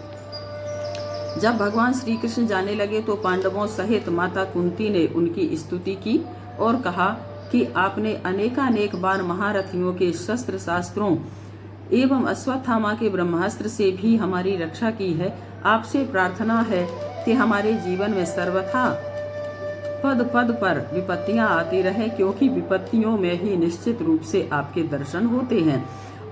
जब भगवान श्री कृष्ण जाने लगे तो पांडवों सहित माता कुंती ने उनकी स्तुति की और कहा कि आपने अनेकानेक बार महारथियों के शस्त्र शास्त्रों एवं अश्वत्थामा के ब्रह्मास्त्र से भी हमारी रक्षा की है। आपसे प्रार्थना है कि हमारे जीवन में सर्वथा पद पद पर विपत्तियां आती रहे, क्योंकि विपत्तियों में ही निश्चित रूप से आपके दर्शन होते हैं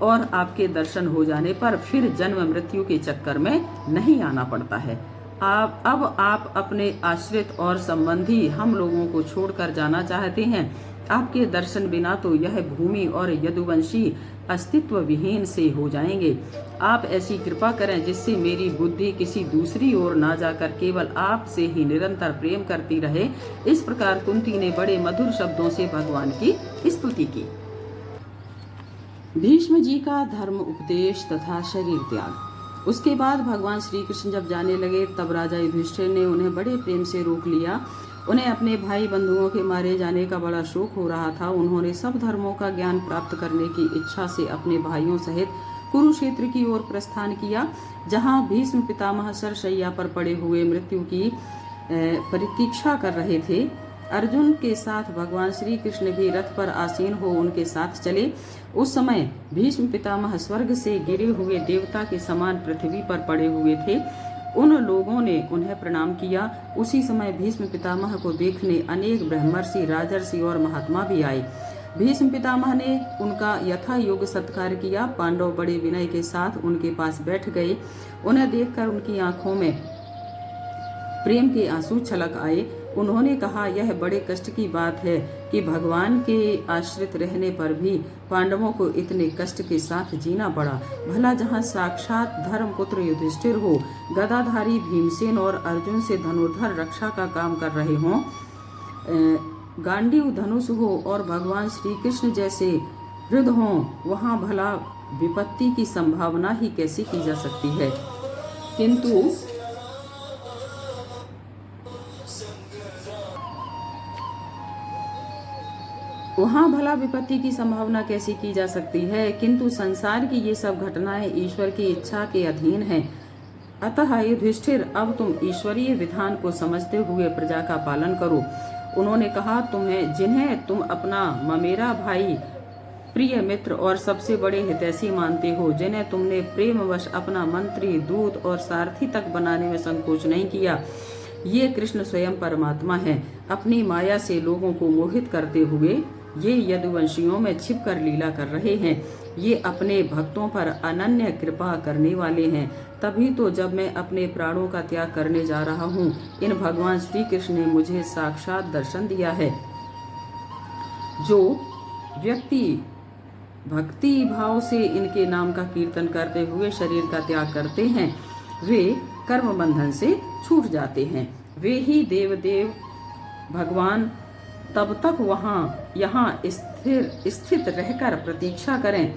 और आपके दर्शन हो जाने पर फिर जन्म मृत्यु के चक्कर में नहीं आना पड़ता है। अब आप अपने आश्रित और संबंधी हम लोगों को छोड़कर जाना चाहते हैं, आपके दर्शन बिना तो यह भूमि और यदुवंशी अस्तित्व विहीन से हो जाएंगे। आप ऐसी कृपा करें जिससे मेरी बुद्धि किसी दूसरी ओर ना जाकर केवल आपसे ही निरंतर प्रेम करती रहे। इस प्रकार कुंती ने बड़े मधुर शब्दों से भगवान की स्तुति की। भीष्म जी का धर्म उपदेश तथा शरीर त्याग। उसके बाद भगवान श्री कृष्ण जब जाने लगे तब राजा युधिष्ठिर ने उन्हें बड़े प्रेम से रोक लिया। उन्हें अपने भाई बंधुओं के मारे जाने का बड़ा शोक हो रहा था। उन्होंने सब धर्मों का ज्ञान प्राप्त करने की इच्छा से अपने भाइयों सहित कुरुक्षेत्र की ओर प्रस्थान किया, जहां भीष्म पितामह सरशैया पर पड़े हुए मृत्यु की प्रतीक्षा कर रहे थे। अर्जुन के साथ भगवान श्री कृष्ण भी रथ पर आसीन हो उनके साथ चले। उस समय भीष्म पितामह स्वर्ग से गिरे हुए देवता के समान पृथ्वी पर पड़े हुए थे। उन लोगों ने उन्हें प्रणाम किया। उसी समय भीष्म पितामह को देखने अनेक ब्रह्मर्षि, राजर्षि और महात्मा भी आए। भीष्म पितामह ने उनका यथा योग्य सत्कार किया। पांडव बड़े विनय के साथ उनके पास बैठ गए। उन्हें देखकर उनकी आंखों में प्रेम के आंसू छलक आए। उन्होंने कहा, यह बड़े कष्ट की बात है कि भगवान के आश्रित रहने पर भी पांडवों को इतने कष्ट के साथ जीना पड़ा। भला जहाँ साक्षात धर्मपुत्र युधिष्ठिर हो, गदाधारी भीमसेन और अर्जुन से धनुर्धर रक्षा का काम कर रहे हों, गांडीव धनुष हो और भगवान श्री कृष्ण जैसे वृद्ध हों, वहाँ भला विपत्ति की संभावना ही कैसे की जा सकती है। किंतु वहाँ भला विपत्ति की संभावना कैसे की जा सकती है, किंतु संसार की ये सब घटनाएं ईश्वर की इच्छा के अधीन हैं। अतः युधिष्ठिर, अब तुम ईश्वरीय विधान को समझते हुए प्रजा का पालन करो। उन्होंने कहा, जिन्हें तुम अपना ममेरा भाई, प्रिय मित्र और सबसे बड़े हितैषी मानते हो, जिन्हें तुमने प्रेमवश अपना मंत्री, दूत और सारथी तक बनाने में संकोच नहीं किया, ये कृष्ण स्वयं परमात्मा हैं। अपनी माया से लोगों को मोहित करते हुए ये यदुवंशियों में छिपकर लीला कर रहे हैं। ये अपने भक्तों पर अनन्य कृपा करने वाले हैं। तभी तो जब मैं अपने प्राणों का त्याग करने जा रहा हूँ, इन भगवान श्री कृष्ण ने मुझे साक्षात दर्शन दिया है। जो व्यक्ति भक्ति भाव से इनके नाम का कीर्तन करते हुए शरीर का त्याग करते हैं, वे कर्म बंधन से छूट जाते हैं। वे ही देव भगवान तब तक यहाँ स्थित रहकर प्रतीक्षा करें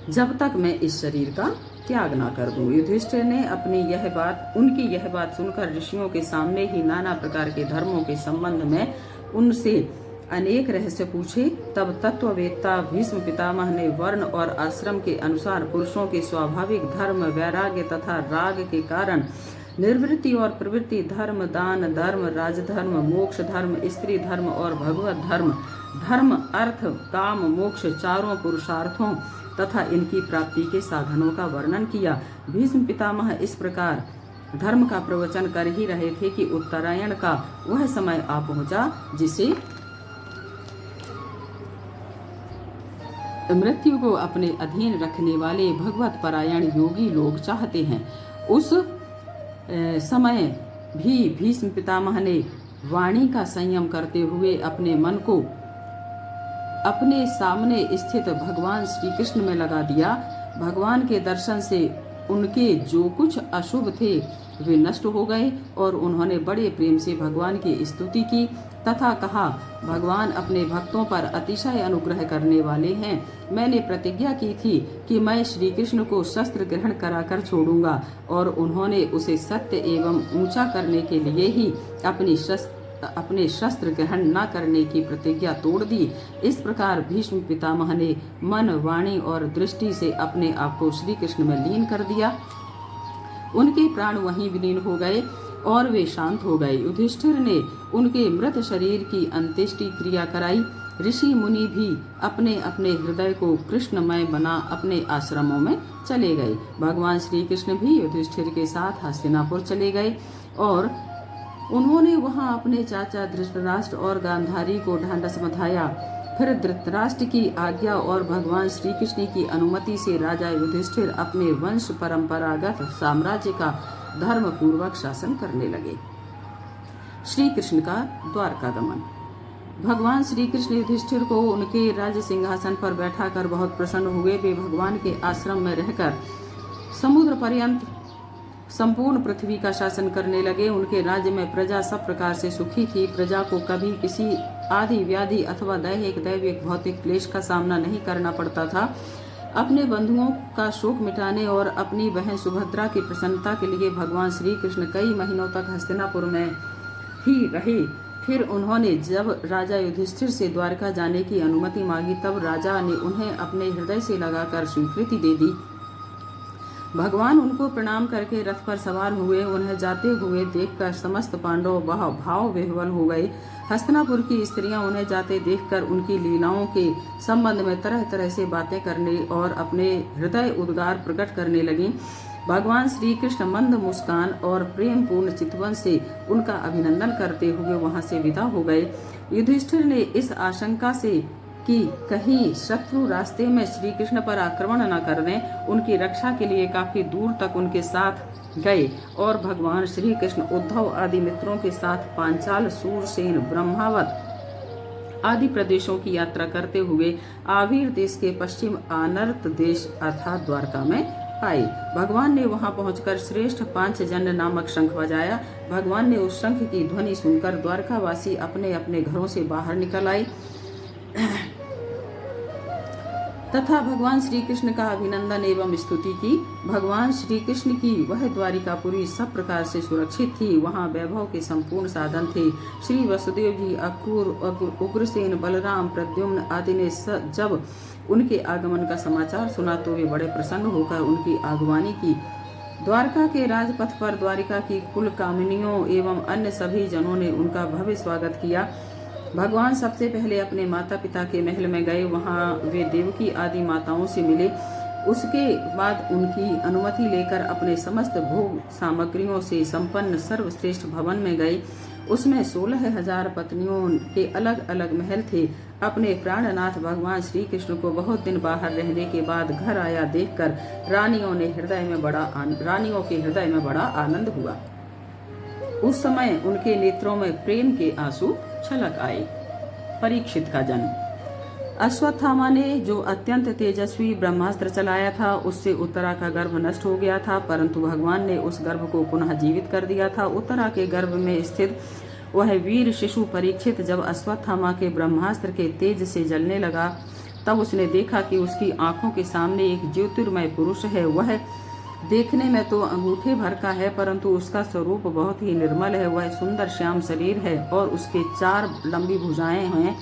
जब तक मैं इस शरीर का त्याग ना कर दूं। युधिष्ठिर ने उनकी यह बात सुनकर ऋषियों के सामने ही नाना प्रकार के धर्मों के संबंध में उनसे अनेक रहस्य पूछे। तब तत्ववेत्ता भीष्म पितामह ने वर्ण और आश्रम के अनुसार पुरुषों के स्वाभाविक धर्म, वैराग्य तथा राग के कारण निर्वृत्ति और प्रवृत्ति धर्म, दान धर्म, राजधर्म, मोक्ष धर्म, स्त्री धर्म और भगवत धर्म, अर्थ, काम, मोक्ष चारों पुरुषार्थों तथा इनकी प्राप्ति के साधनों का वर्णन किया। भीष्म पितामह इस प्रकार धर्म का प्रवचन कर ही रहे थे कि उत्तरायण का वह समय आ पहुंचा जिसे मृत्यु को अपने अधीन रखने वाले भगवत परायण योगी लोग चाहते हैं। उस समय भी भीष्म पितामह ने वाणी का संयम करते हुए अपने मन को अपने सामने स्थित भगवान श्री कृष्ण में लगा दिया। भगवान के दर्शन से उनके जो कुछ अशुभ थे वे नष्ट हो गए और उन्होंने बड़े प्रेम से भगवान की स्तुति की तथा कहा, भगवान अपने भक्तों पर अतिशय अनुग्रह करने वाले हैं। मैंने प्रतिज्ञा की थी कि मैं श्री कृष्ण को शस्त्र ग्रहण कराकर छोड़ूंगा और उन्होंने उसे सत्य एवं ऊंचा करने के लिए ही अपने शस्त्र ग्रहण न करने की प्रतिज्ञा तोड़ दी। इस प्रकार भीष्म पितामह ने मन, वाणी और दृष्टि से अपने आप को श्री कृष्ण में लीन कर दिया। उनके प्राण वहीं विलीन हो गए और वे शांत हो गए। युधिष्ठिर ने उनके मृत शरीर की अंत्येष्टि क्रिया कराई। ऋषि मुनि भी अपने अपने हृदय को कृष्णमय बना अपने आश्रमों में चले गए। भगवान श्री कृष्ण भी युधिष्ठिर के साथ हस्तिनापुर चले गए और उन्होंने वहां अपने चाचा धृतराष्ट्र और गांधारी को ढांढस बंधाया। फिर धृतराष्ट्र की आज्ञा और भगवान श्री कृष्ण की अनुमति से राजा युधिष्ठिर अपने वंश परंपरागत साम्राज्य का धर्म पूर्वक शासन करने लगे। श्री कृष्ण का द्वारकागमन। भगवान श्री कृष्ण युधिष्ठिर को उनके राज्य सिंहासन पर बैठाकर बहुत प्रसन्न हुए। वे भगवान के आश्रम में रहकर समुद्र पर्यंत संपूर्ण पृथ्वी का शासन करने लगे। उनके राज्य में प्रजा सब प्रकार से सुखी थी। प्रजा को कभी किसी आदि व्याधि अथवा दैविक भौतिक क्लेश का सामना नहीं करना पड़ता था। अपने बंधुओं का शोक मिटाने और अपनी बहन सुभद्रा की प्रसन्नता के लिए भगवान श्री कृष्ण कई महीनों तक हस्तिनापुर में ही रहे। फिर उन्होंने जब राजा युधिष्ठिर से द्वारका जाने की अनुमति मांगी, तब राजा ने उन्हें अपने हृदय से लगाकर स्वीकृति दे दी। भगवान उनको प्रणाम करके रथ पर सवार हुए। उन्हें जाते हुए देखकर समस्त पांडव भाव विह्वल हो गए। हस्तिनापुर की स्त्रियां उन्हें जाते देखकर उनकी लीलाओं के संबंध में तरह तरह से बातें करने और अपने हृदय उद्गार प्रकट करने लगीं। भगवान श्री कृष्ण मंद मुस्कान और प्रेम पूर्ण चितवन से उनका अभिनंदन करते हुए वहां से विदा हो गए। युधिष्ठिर ने इस आशंका से कि कहीं शत्रु रास्ते में श्री कृष्ण पर आक्रमण न कर दें, उनकी रक्षा के लिए काफी दूर तक उनके साथ गए और भगवान श्री कृष्ण उद्धव आदि मित्रों के साथ पांचाल, सूरसेन, ब्रह्मावत आदि प्रदेशों की यात्रा करते हुए आवीर देश के पश्चिम आनर्त देश अर्थात द्वारका में आए। भगवान ने वहां पहुंचकर श्रेष्ठ पांचजन्य नामक शंख बजाया। भगवान ने उस शंख की ध्वनि सुनकर द्वारकावासी अपने अपने घरों से बाहर निकल आए तथा भगवान श्री कृष्ण का अभिनंदन एवं स्तुति की। भगवान श्री कृष्ण की वह द्वारिकापुरी सब प्रकार से सुरक्षित थी। वहां वैभव के संपूर्ण साधन थे। श्री वसुदेव जी, अक्रूर, उग्रसेन, बलराम, प्रद्युम्न आदि ने जब उनके आगमन का समाचार सुना तो वे बड़े प्रसन्न होकर उनकी आगवानी की। द्वारका के राजपथ पर द्वारिका की कुल कामिनियों एवं अन्य सभी जनों ने उनका भव्य स्वागत किया। भगवान सबसे पहले अपने माता पिता के महल में गए। वहां वे देवकी आदि माताओं से मिले। उसके बाद उनकी अनुमति लेकर अपने समस्त भोग सामग्रियों से संपन्न सर्वश्रेष्ठ भवन में गए। उसमें 16,000 पत्नियों के अलग अलग महल थे। अपने प्राणनाथ भगवान श्री कृष्ण को बहुत दिन बाहर रहने के बाद घर आया देखकर रानियों के हृदय में बड़ा आनंद हुआ। उस समय उनके नेत्रों में प्रेम के आंसू छलक आए। परीक्षित का जन्म। अश्वत्थामा ने जो अत्यंत तेजस्वी ब्रह्मास्त्र चलाया था, उससे उत्तरा का गर्भ नष्ट हो गया था, परंतु भगवान ने उस गर्भ को पुनः जीवित कर दिया था। उत्तरा के गर्भ में स्थित वह वीर शिशु परीक्षित जब अश्वत्थामा के ब्रह्मास्त्र के तेज से जलने लगा, तब उसने देखा कि उसकी आंखों के सामने एक ज्योतिर्मय पुरुष है। वह देखने में तो अंगूठे भर का है, परंतु उसका स्वरूप बहुत ही निर्मल है। वह सुंदर श्याम शरीर है और उसके 4 लंबी भुजाएं हैं।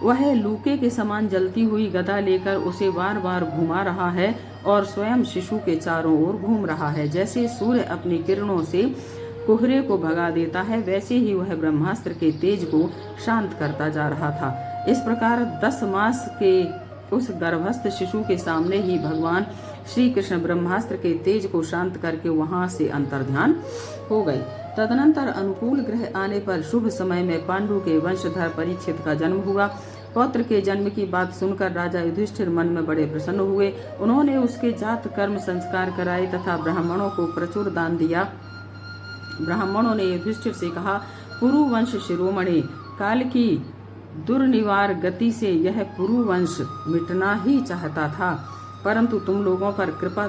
वह लूके के समान जलती हुई गदा लेकर उसे बार बार घुमा रहा है और स्वयं शिशु के चारों ओर घूम रहा है। जैसे सूर्य अपनी किरणों से कोहरे को भगा देता है, वैसे ही वह ब्रह्मास्त्र के तेज को शांत करता जा रहा था। इस प्रकार 10 मास के उस गर्भस्थ शिशु के सामने ही भगवान श्री कृष्ण ब्रह्मास्त्र के तेज को शांत करके वहां से अंतर्ध्यान हो गए। तदनंतर अनुकूल ग्रह आने पर शुभ समय में पांडु के वंशधर परीक्षित का जन्म हुआ। पौत्र के जन्म की बात सुनकर राजा युधिष्ठिर मन में बड़े प्रसन्न हुए। उन्होंने उसके जात कर्म संस्कार कराए तथा ब्राह्मणों को प्रचुर दान दिया। ब्राह्मणों ने युधिष्ठिर से कहा, पुरुवंश शिरोमणि, काल की दुर्निवार गति से यह पुरुवंश मिटना ही चाहता था, परंतु तुम लोगों पर कृपा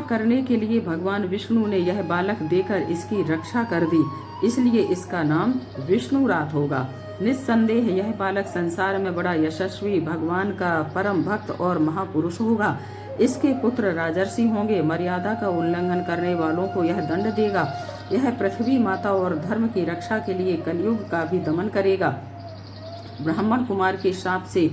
करने के लिए भगवान विष्णु ने यह बालक देकर इसकी रक्षा कर दी, इसलिए इसका नाम विष्णुरात होगा। निस्संदेह यह बालक संसार में बड़ा यशस्वी, भगवान का परम भक्त और महापुरुष होगा। इसके पुत्र राजर्षि होंगे। मर्यादा का उल्लंघन करने वालों को यह दंड देगा। यह पृथ्वी माता और धर्म की रक्षा के लिए कलयुग का भी दमन करेगा। ब्राह्मण कुमार के शाप से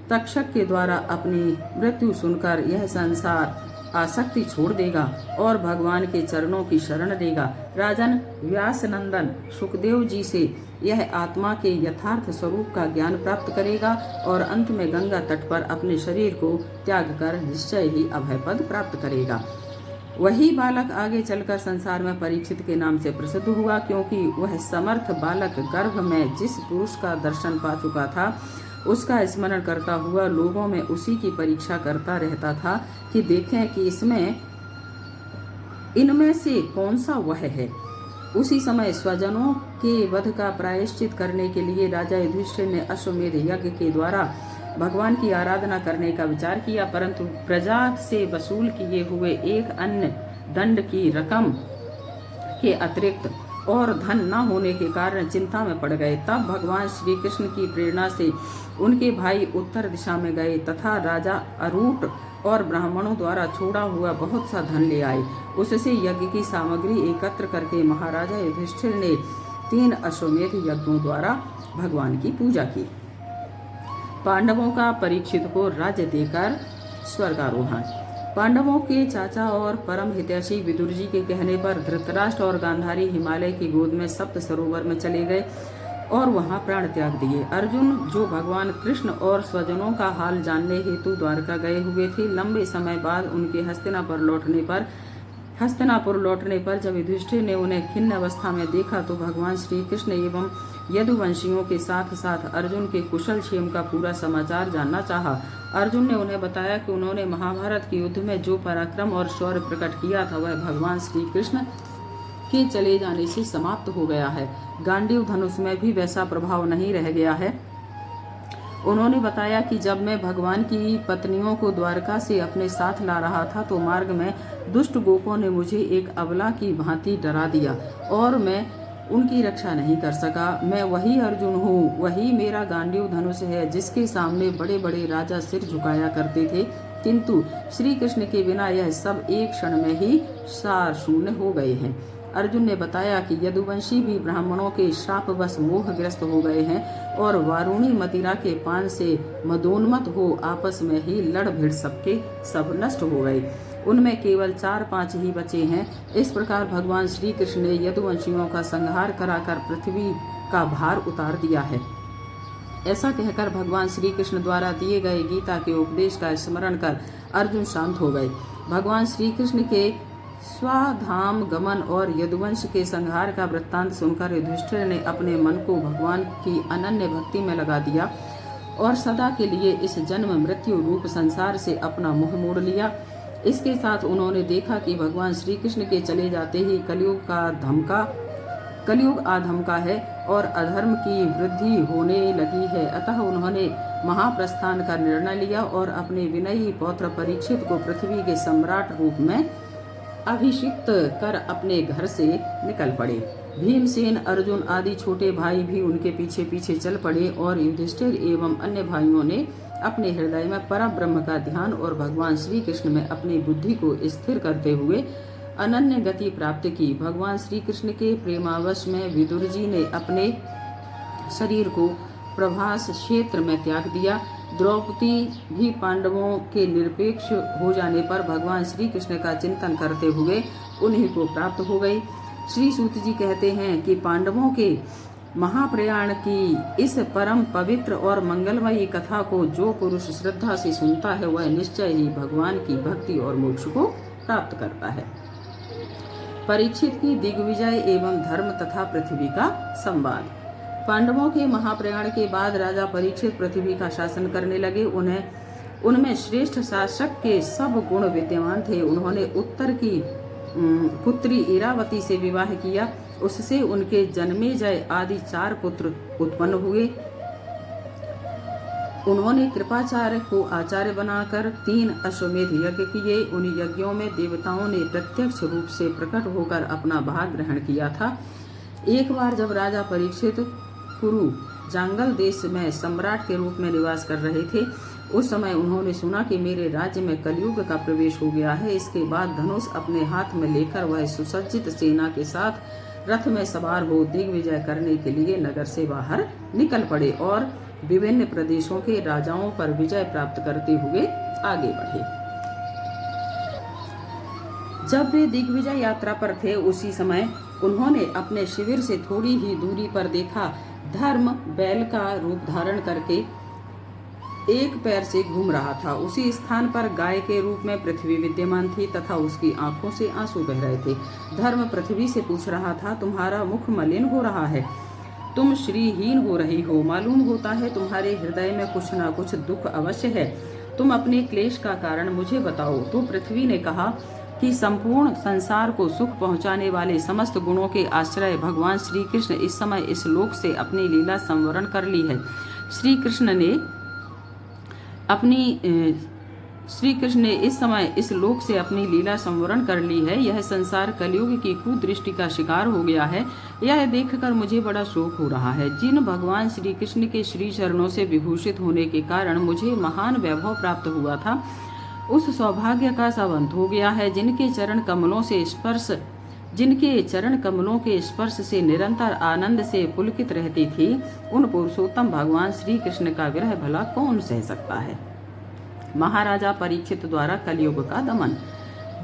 तक्षक के द्वारा अपनी मृत्यु सुनकर यह संसार आसक्ति छोड़ देगा और भगवान के चरणों की शरण लेगा। राजन व्यास नंदन सुखदेव जी से यह आत्मा के यथार्थ स्वरूप का ज्ञान प्राप्त करेगा और अंत में गंगा तट पर अपने शरीर को त्याग कर निश्चय ही अभय पद प्राप्त करेगा। वही बालक आगे चलकर संसार में परीक्षित के नाम से प्रसिद्ध हुआ, क्योंकि वह समर्थ बालक गर्भ में जिस पुरुष का दर्शन पा चुका था, उसका स्मरण करता हुआ लोगों में उसी की परीक्षा करता रहता था कि देखें कि इनमें से कौन सा वह है। उसी समय स्वजनों के वध का प्रायश्चित करने के लिए राजा युधिष्ठिर ने अश्वमेध यज्ञ के द्वारा भगवान की आराधना करने का विचार किया, परंतु प्रजा से वसूल किए हुए एक अन्य दंड की रकम के अतिरिक्त और धन न होने के कारण चिंता में पड़ गए। तब भगवान श्री कृष्ण की प्रेरणा से उनके भाई उत्तर दिशा में गए तथा राजा अरूट और ब्राह्मणों द्वारा छोड़ा हुआ बहुत सा धन ले आए। उससे यज्ञ की सामग्री एकत्र करके महाराजा युधिष्ठिर ने 3 अश्वमेध यज्ञों द्वारा भगवान की पूजा की। पांडवों का परीक्षित को राज्य देकर स्वर्गारोहण। पांडवों के चाचा और परम हितैषी विदुर जी के कहने पर धृतराष्ट्र और गांधारी हिमालय की गोद में सप्त सरोवर में चले गए और वहां प्राण त्याग दिए। अर्जुन, जो भगवान कृष्ण और स्वजनों का हाल जानने हेतु द्वारका गए हुए थे, लंबे समय बाद उनके हस्तिनापुर लौटने पर जब युधिष्ठिर ने उन्हें खिन्न अवस्था में देखा तो भगवान श्री कृष्ण एवं यदुवंशियों के साथ साथ अर्जुन के कुशल क्षेम का पूरा समाचार जानना चाहा। अर्जुन ने उन्हें बताया कि उन्होंने महाभारत के युद्ध में जो पराक्रम और शौर्य प्रकट किया था वह भगवान श्री कृष्ण के चले जाने से समाप्त हो गया है। गांडीव धनुष में भी वैसा प्रभाव नहीं रह गया है। उन्होंने बताया कि जब मैं भगवान की पत्नियों को द्वारका से अपने साथ ला रहा था तो मार्ग में दुष्ट गोपों ने मुझे एक अबला की भांति डरा दिया और मैं उनकी रक्षा नहीं कर सका। मैं वही अर्जुन हूँ, वही मेरा गांडीव धनुष है जिसके सामने बड़े बड़े राजा सिर झुकाया करते थे, किंतु श्री कृष्ण के बिना यह सब एक क्षण में ही सार शून्य हो गए हैं। अर्जुन ने बताया कि यदुवंशी भी ब्राह्मणों के शापवश मोहग्रस्त हो गए हैं और वारुणी मदिरा के पान से मदोन्मत हो आपस में ही लड़ भिड़ सबके सब नष्ट हो गए। उनमें केवल 4-5 ही बचे हैं। इस प्रकार भगवान श्री कृष्ण ने यदुवंशियों का संहार कराकर पृथ्वी का भार उतार दिया है। ऐसा कहकर भगवान श्री कृष्ण द्वारा दिए गए गीता के उपदेश का स्मरण कर अर्जुन शांत हो गए। भगवान श्री कृष्ण के स्वाधाम गमन और यदुवंश के संहार का वृत्तांत सुनकर युधिष्ठिर ने अपने मन को भगवान की अनन्य भक्ति में लगा दिया और सदा के लिए इस जन्म मृत्यु रूप संसार से अपना मुंह मोड़ लिया। इसके साथ उन्होंने देखा कि भगवान श्री कृष्ण के चले जाते ही कलयुग आधमका है और अधर्म की वृद्धि होने लगी है। अतः उन्होंने महाप्रस्थान का निर्णय लिया और अपने विनयी पौत्र परीक्षित को पृथ्वी के सम्राट रूप में अभिषिक्त कर अपने घर से निकल पड़े। भीमसेन, अर्जुन आदि छोटे भाई भी उनके पीछे पीछे चल पड़े और युधिष्ठिर एवं अन्य भाइयों ने अपने हृदय में परम ब्रह्म का ध्यान और भगवान श्री कृष्ण में अपनी बुद्धि को स्थिर करते हुए अनन्य गति प्राप्त की। भगवान श्री कृष्ण के प्रेमावश में विदुर जी ने अपने शरीर को प्रभास क्षेत्र में त्याग दिया। द्रौपदी भी पांडवों के निरपेक्ष हो जाने पर भगवान श्री कृष्ण का चिंतन करते हुए उन्हीं को प्राप्त हो गई। श्री सूत जी कहते हैं कि पांडवों के महाप्रयाण की इस परम पवित्र और मंगलमयी कथा को जो पुरुष श्रद्धा से सुनता है वह निश्चय ही भगवान की भक्ति और मोक्ष को प्राप्त करता है। परीक्षित की दिग्विजय एवं धर्म तथा पृथ्वी का संवाद। पांडवों के महाप्रयाण के बाद राजा परीक्षित पृथ्वी का शासन करने लगे। उनमें श्रेष्ठ शासक के सब गुण विद्यमान थे। उन्होंने उत्तर की पुत्री इरावती से विवाह किया। उससे उनके जन्मेजय आदि 4 पुत्र उत्पन्न हुए। उन्होंने कृपाचार्य को आचार्य बनाकर 3 अश्वमेध यज्ञ किए। उन यज्ञों में देवताओं ने प्रत्यक्ष रूप से प्रकट होकर अपना भाग ग्रहण किया था। एक बार जब राजा परीक्षित कुरु जांगल देश में सम्राट के रूप में निवास कर रहे थे, उस समय उन्होंने सुना कि मेरे राज्य में कलयुग का प्रवेश हो गया है। इसके बाद धनुष अपने हाथ में लेकर वह सुसज्जित सेना के साथ रथ में सवार हो दिग्विजय करने के लिए नगर से बाहर निकल पड़े और विभिन्न प्रदेशों के राजाओं पर विजय प्राप्त करते हुए आगे बढ़े। जब वे दिग्विजय यात्रा पर थे उसी समय उन्होंने अपने शिविर से थोड़ी ही दूरी पर देखा धर्म बैल का रूप धारण करके एक पैर से घूम रहा था। उसी स्थान पर गाय के रूप में पृथ्वी विद्यमान थी तथा उसकी आंखों से आंसू बह रहे थे। धर्म पृथ्वी से पूछ रहा था, तुम्हारा मुख मलिन हो रहा है, तुम श्रीहीन हो रही हो, मालूम होता है तुम्हारे हृदय में कुछ न कुछ दुख अवश्य है, तुम अपने क्लेश का कारण मुझे बताओ। तो पृथ्वी ने कहा, कि संपूर्ण संसार को सुख पहुंचाने वाले समस्त गुणों के आश्रय भगवान श्री कृष्ण इस समय इस लोक से अपनी लीला संवरण कर ली है। श्री कृष्ण ने इस समय इस लोक से अपनी लीला संवरण कर ली है। यह संसार कलयुग की कुदृष्टि का शिकार हो गया है। यह देखकर मुझे बड़ा शोक हो रहा है। जिन भगवान श्री कृष्ण के श्री चरणों से विभूषित होने के कारण मुझे महान वैभव प्राप्त हुआ था, उस सौभाग्य का सब अंत हो गया है। जिनके चरण कमलों के स्पर्श से निरंतर आनंद से पुलकित रहती थी, उन पुरुषोत्तम भगवान श्री कृष्ण का विरह भला कौन सह सकता है। महाराजा परीक्षित द्वारा कलयुग का दमन।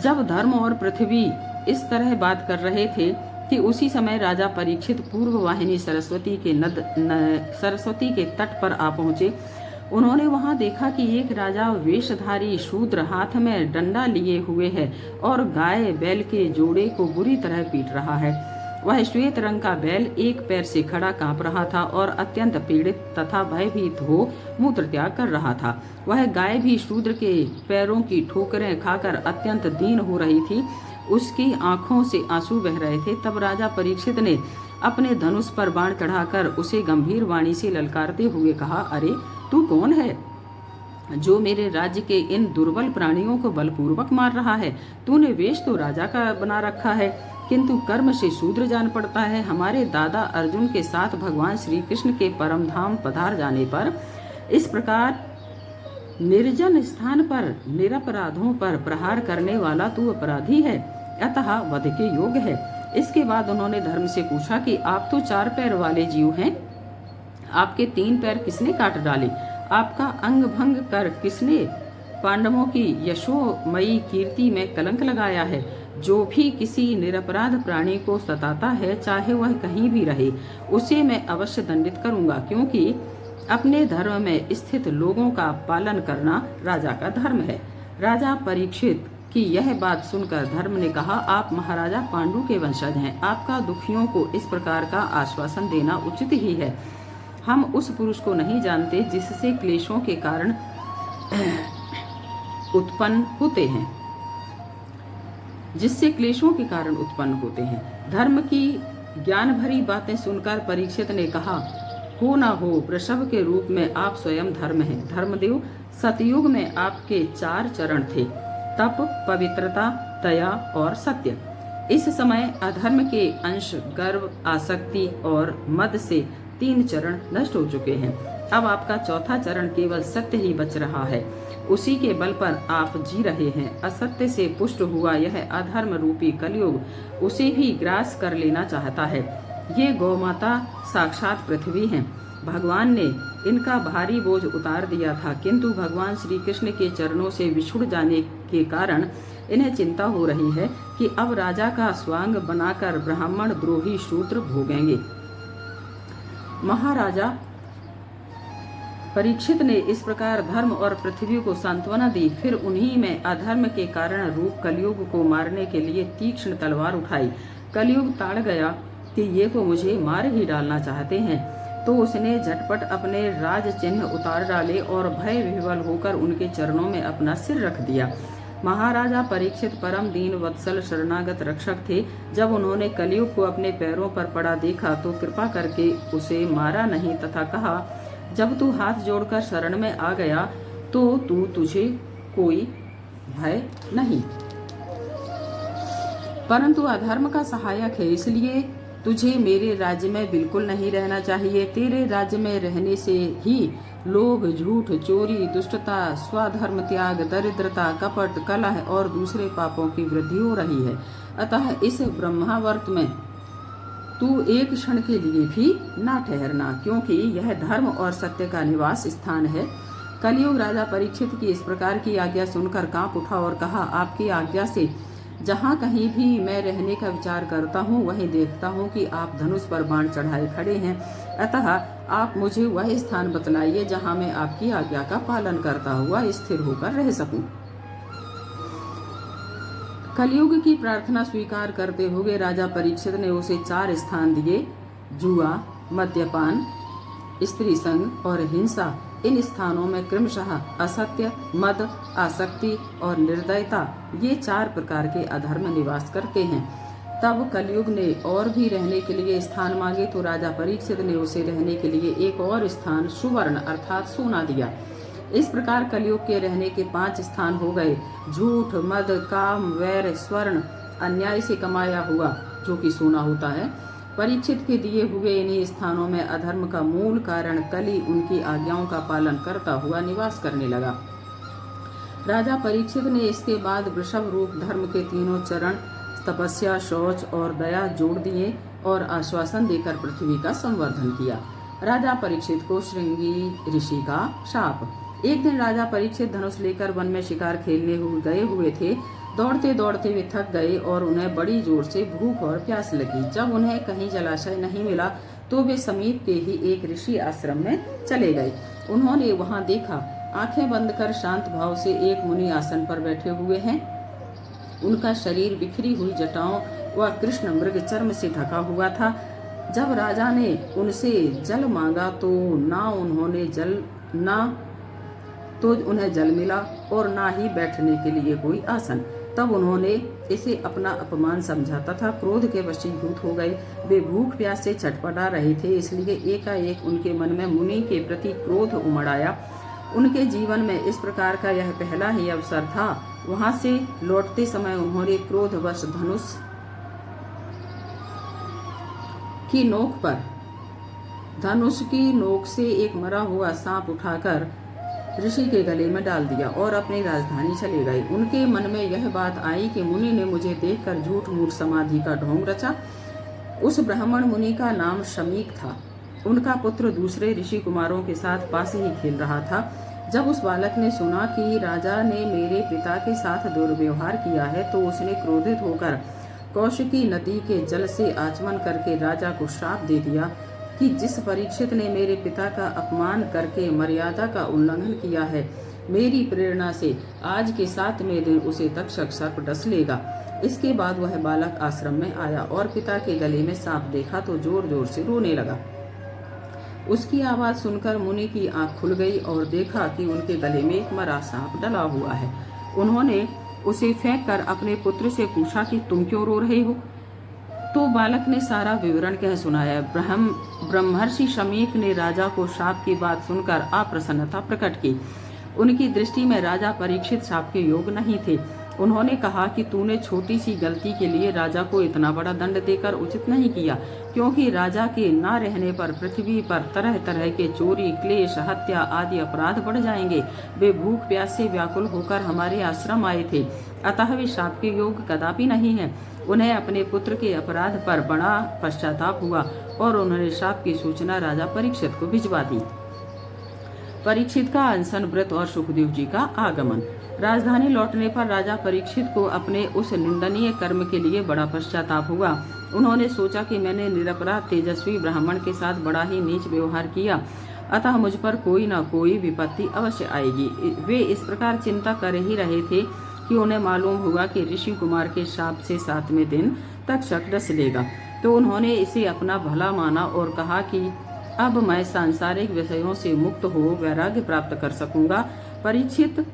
जब धर्म और पृथ्वी इस तरह बात कर रहे थे कि उसी समय राजा परीक्षित पूर्व वाहिनी सरस्वती के तट पर आ पहुंचे। उन्होंने वहां देखा कि एक राजा वेशधारी शूद्र हाथ में डंडा लिए हुए है और गाय बैल के जोड़े को बुरी तरह पीट रहा है। वह श्वेत रंग का बैल एक पैर से खड़ा कांप रहा था और अत्यंत पीड़ित तथा भयभीत हो मूत्र त्याग कर रहा था। वह गाय भी शूद्र के पैरों की ठोकरें खाकर अत्यंत दीन हो रही थी। उसकी आंखों से आंसू बह रहे थे। तब राजा परीक्षित ने अपने धनुष पर बाण चढ़ाकर उसे गंभीर वाणी से ललकारते हुए कहा, अरे तू कौन है जो मेरे राज्य के इन दुर्बल प्राणियों को बलपूर्वक मार रहा है? तूने वेश तो राजा का बना रखा है, किंतु कर्म से शूद्र जान पड़ता है। हमारे दादा अर्जुन के साथ भगवान श्री कृष्ण के परम धाम पधार जाने पर इस प्रकार निर्जन स्थान पर निरपराधों पर प्रहार करने वाला तू अपराधी है, अतः वध के योग्य है। इसके बाद उन्होंने धर्म से पूछा कि आप तो 4 पैर वाले जीव हैं, आपके 3 पैर किसने काट डाले? आपका अंग भंग कर किसने पांडवों की यशोमयी कीर्ति में कलंक लगाया है? जो भी किसी निरपराध प्राणी को सताता है, चाहे वह कहीं भी रहे, उसे मैं अवश्य दंडित करूंगा, क्योंकि अपने धर्म में स्थित लोगों का पालन करना राजा का धर्म है। राजा परीक्षित की यह बात सुनकर धर्म ने कहा, आप महाराजा पांडु के वंशज हैं, आपका दुखियों को इस प्रकार का आश्वासन देना उचित ही है। हम उस पुरुष को नहीं जानते जिससे क्लेशों के कारण उत्पन्न होते हैं। धर्म की ज्ञान भरी बातें सुनकर परीक्षित ने कहा, हो ना हो, वृषभ के रूप में आप स्वयं धर्म हैं। धर्मदेव, सतयुग में आपके 4 चरण थे, तप, पवित्रता, दया और सत्य। इस समय अधर्म के अंश गर्व, आसक्ति और मद से 3 चरण नष्ट हो चुके हैं। अब आपका 4था चरण केवल सत्य ही बच रहा है, उसी के बल पर आप जी रहे हैं। असत्य से पुष्ट हुआ यह अधर्म रूपी कलयुग उसे भी ग्रास कर लेना चाहता है। ये गौमाता साक्षात पृथ्वी हैं। भगवान ने इनका भारी बोझ उतार दिया था, किंतु भगवान श्री कृष्ण के चरणों से विछुड़ जाने के कारण इन्हें चिंता हो रही है कि अब राजा का स्वांग बनाकर ब्राह्मण द्रोही शूद्र भोगेंगे। महाराजा परीक्षित ने इस प्रकार धर्म और पृथ्वी को सांत्वना दी। फिर उन्हीं में अधर्म के कारण रूप कलयुग को मारने के लिए तीक्ष्ण तलवार उठाई। कलयुग ताड़ गया कि ये तो मुझे मार ही डालना चाहते हैं, तो उसने झटपट अपने राज चिन्ह उतार डाले और भय विह्वल होकर उनके चरणों में अपना सिर रख दिया। महाराजा परीक्षित परम दीन वत्सल शरणागत रक्षक थे। जब उन्होंने कलयुग को अपने पैरों पर पड़ा देखा तो कृपा करके उसे मारा नहीं तथा कहा, जब तू हाथ जोड़कर शरण में आ गया तो तुझे कोई भय नहीं, परंतु अधर्म का सहायक है, इसलिए तुझे मेरे राज्य में बिल्कुल नहीं रहना चाहिए। तेरे राज्य में रहने से ही लोभ, झूठ, चोरी, दुष्टता, स्वधर्म त्याग, दरिद्रता, कपट, कलह और दूसरे पापों की वृद्धि हो रही है। अतः इस ब्रह्मावर्त में तू एक क्षण के लिए भी ना ठहरना, क्योंकि यह धर्म और सत्य का निवास स्थान है। कलयुग राजा परीक्षित की इस प्रकार की आज्ञा सुनकर कांप उठा और कहा, आपकी आज्ञा से जहाँ कहीं भी मैं रहने का विचार करता हूँ, वहीं देखता हूँ कि आप धनुष पर बाण चढ़ाए खड़े हैं। अतः आप मुझे वह स्थान बतलाइए जहाँ मैं आपकी आज्ञा का पालन करता हुआ स्थिर होकर रह सकूं। कलयुग की प्रार्थना स्वीकार करते हुए राजा परीक्षित ने उसे 4 स्थान दिए: जुआ, मद्यपान, स्त्री संग और हिंसा। इन स्थानों में क्रमशः असत्य, मद, आसक्ति और निर्दयता ये 4 प्रकार के अधर्म निवास करते हैं। तब कलयुग ने और भी रहने के लिए स्थान मांगे तो राजा परीक्षित ने उसे रहने के लिए एक और स्थान सुवर्ण अर्थात सोना दिया। इस प्रकार कलयुग के रहने के 5 स्थान हो गए। झूठ, मद, काम, वैर, स्वर्ण, अन्याय से कमाया हुआ जो कि सोना होता है। परीक्षित के दिए हुए इन्हीं स्थानों में अधर्म का मूल कारण कली उनकी आज्ञाओं का पालन करता हुआ निवास करने लगा। राजा परीक्षित ने इसके बाद वृषभ रूप धर्म के 3 चरण तपस्या, शौच और दया जोड़ दिए और आश्वासन देकर पृथ्वी का संवर्धन किया। राजा परीक्षित को श्रृंगी ऋषि का शाप। एक दिन राजा परीक्षित धनुष लेकर वन में शिकार खेलने गए हुए थे। दौड़ते दौड़ते वे थक गए और उन्हें बड़ी जोर से भूख और प्यास लगी। जब उन्हें कहीं जलाशय नहीं मिला तो वे समीप के ही एक ऋषि आश्रम में चले गए। उन्होंने वहां देखा, आंखें बंद कर शांत भाव से एक मुनि आसन पर बैठे हुए हैं। उनका शरीर बिखरी हुई जटाओं व कृष्ण मृग चर्म से ढका हुआ था। जब राजा ने उनसे जल मांगा तो उन्हें जल मिला और ना ही बैठने के लिए कोई आसन। तब उन्होंने इसे अपना अपमान समझा तथा क्रोध के वशीभूत हो गए। वे भूख प्यास से छटपटा रहे थे, इसलिए एकाएक उनके मन में मुनि के प्रति क्रोध उमड़ आया। उनके जीवन में इस प्रकार का यह पहला ही अवसर था। वहां से लौटते समय उन्होंने क्रोधवश धनुष की नोक से एक मरा हुआ सांप उठाकर ऋषि के गले में डाल दिया और अपनी राजधानी चले गए। उनके मन में यह बात आई कि मुनि ने मुझे देखकर झूठ मूठ समाधि का ढोंग रचा। उस ब्राह्मण मुनि का नाम शमीक था। उनका पुत्र दूसरे ऋषि कुमारों के साथ पास ही खेल रहा था। जब उस बालक ने सुना कि राजा ने मेरे पिता के साथ दुर्व्यवहार किया है तो उसने क्रोधित होकर कौशिकी नदी के जल से आचमन करके राजा को श्राप दे दिया कि जिस परीक्षित ने मेरे पिता का अपमान करके मर्यादा का उल्लंघन किया है, मेरी प्रेरणा से आज के 7वें दिन उसे तक्षक सर्प डस लेगा। इसके बाद वह बालक आश्रम में आया और पिता के गले में सांप देखा तो जोर जोर से रोने लगा। उसकी आवाज सुनकर मुनि की आंख खुल गई और देखा कि उनके गले में एक मरा सांप डला हुआ है। उन्होंने उसे फेंक कर अपने पुत्र से पूछा कि तुम क्यों रो रहे हो? तो बालक ने सारा विवरण कह सुनाया। ब्रह्मर्षि शमीक ने राजा को शाप की बात सुनकर अप्रसन्नता प्रकट की। उनकी दृष्टि में राजा परीक्षित शाप के योग नहीं थे। उन्होंने कहा कि तूने छोटी सी गलती के लिए राजा को इतना बड़ा दंड देकर उचित नहीं किया, क्योंकि राजा के न रहने पर पृथ्वी पर तरह तरह के चोरी, क्लेश, हत्या आदि अपराध बढ़ जाएंगे। वे भूख प्यास से व्याकुल होकर हमारे आश्रम आए थे, अतः वे शाप के योग कदापि नहीं है। उन्हें अपने पुत्र के अपराध पर बड़ा पश्चाताप हुआ और उन्होंने शाप की सूचना राजा परीक्षित को भिजवा दी। परीक्षित का अनशन व्रत और सुखदेव जी का आगमन। राजधानी लौटने पर राजा परीक्षित को अपने उस निंदनीय कर्म के लिए बड़ा पश्चाताप हुआ। उन्होंने सोचा कि मैंने निरपराध तेजस्वी ब्राह्मण के साथ बड़ा ही नीच व्यवहार किया, अतः मुझ पर कोई न कोई विपत्ति अवश्य आएगी। वे इस प्रकार चिंता कर ही रहे थे कि उन्हें मालूम हुआ कि ऋषि कुमार के शाप से 7वें दिन तक्षक डस लेगा। तो उन्होंने इसे अपना भला माना और कहा कि अब मैं सांसारिक विषयों से मुक्त हो वैराग्य प्राप्त कर सकूंगा। परीक्षित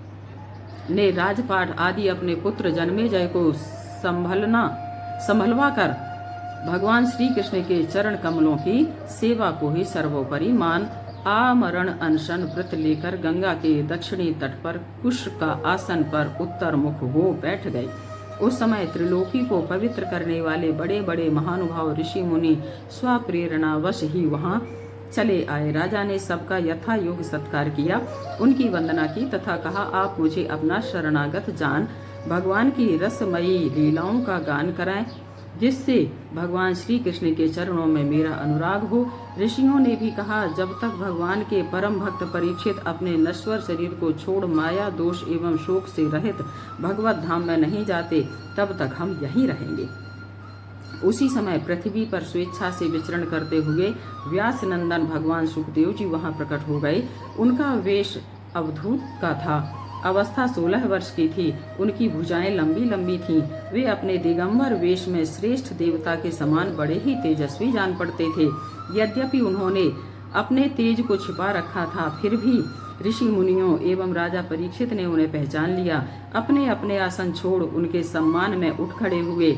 ने राजपाट आदि अपने पुत्र जन्मेजय को संभलवा कर भगवान श्री कृष्ण के चरण कमलों की सेवा को ही सर्वोपरि मान आमरण अनशन व्रत लेकर गंगा के दक्षिणी तट पर कुश का आसन पर उत्तर मुख हो बैठ गए। उस समय त्रिलोकी को पवित्र करने वाले बड़े बड़े महानुभाव ऋषि मुनि स्वप्रेरणावश ही वहां चले आए। राजा ने सबका यथा योग्य सत्कार किया, उनकी वंदना की तथा कहा, आप मुझे अपना शरणागत जान भगवान की रसमयी लीलाओं का गान कराएं, जिससे भगवान श्री कृष्ण के चरणों में मेरा अनुराग हो। ऋषियों ने भी कहा, जब तक भगवान के परम भक्त परीक्षित अपने नश्वर शरीर को छोड़ माया दोष एवं शोक से रहित भगवत धाम में नहीं जाते, तब तक हम यहीं रहेंगे। उसी समय पृथ्वी पर स्वेच्छा से विचरण करते हुए व्यास नंदन भगवान सुखदेव जी वहां प्रकट हो गए। उनका वेश अवधूत का था। अवस्था 16 वर्ष की थी। उनकी भुजाएं लंबी लंबी थीं। वे अपने दिगंबर वेश में श्रेष्ठ देवता के समान बड़े ही तेजस्वी जान पड़ते थे। यद्यपि उन्होंने अपने तेज को छिपा रखा था, फिर भी ऋषि मुनियों एवं राजा परीक्षित ने उन्हें पहचान लिया। अपने अपने आसन छोड़ उनके सम्मान में उठ खड़े हुए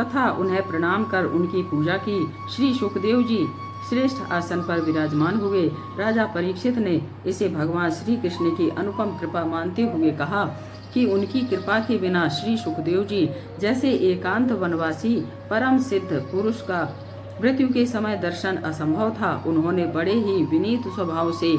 तथा उन्हें प्रणाम कर उनकी पूजा की। श्री सुखदेव जी श्रेष्ठ आसन पर विराजमान हुए। राजा परीक्षित ने इसे भगवान श्री कृष्ण की अनुपम कृपा मानते हुए कहा कि उनकी कृपा के बिना श्री सुखदेव जी जैसे एकांत वनवासी परम सिद्ध पुरुष का मृत्यु के समय दर्शन असंभव था। उन्होंने बड़े ही विनीत स्वभाव से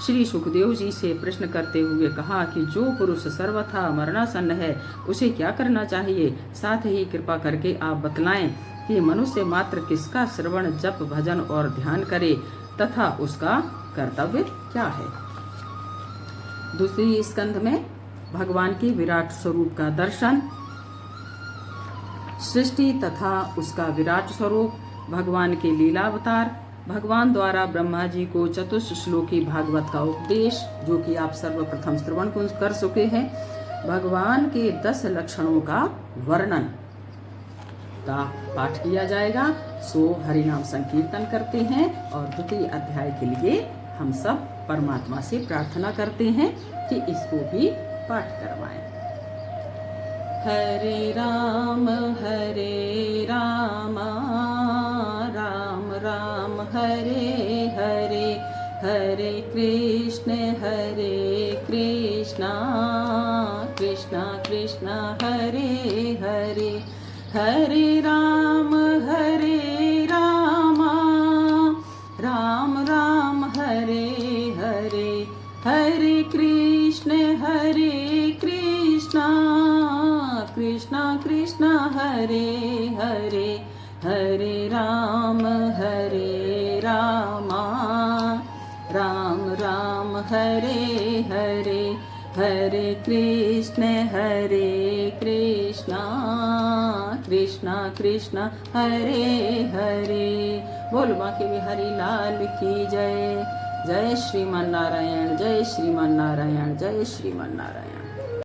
श्री सुखदेव जी से प्रश्न करते हुए कहा कि जो पुरुष सर्वथा मरणासन्न है उसे क्या करना चाहिए, साथ ही कृपा करके आप बतलाएं कि मनुष्य मात्र किसका श्रवण जप भजन और ध्यान करे तथा उसका कर्तव्य क्या है। दूसरी स्कंध में भगवान के विराट स्वरूप का दर्शन, सृष्टि तथा उसका विराट स्वरूप, भगवान के लीलावतार, भगवान द्वारा ब्रह्मा जी को चतुश्लोकी भागवत का उपदेश जो कि आप सर्वप्रथम श्रवण कर चुके हैं, भगवान के 10 लक्षणों का वर्णन का पाठ किया जाएगा। सो हरिनाम संकीर्तन करते हैं और द्वितीय अध्याय के लिए हम सब परमात्मा से प्रार्थना करते हैं कि इसको भी पाठ करवाएं। हरे राम राम राम हरे हरे, हरे कृष्ण कृष्ण कृष्ण हरे हरे, हरे राम राम हरे हरे, हरे कृष्ण कृष्ण कृष्ण हरे हरे, हरे राम राम हरे हरे, हरे कृष्ण कृष्ण कृष्ण हरे हरे। बोल बांके बिहारी लाल की जय। जय श्रीमन नारायण, जय श्रीमन नारायण, जय श्रीमन नारायण।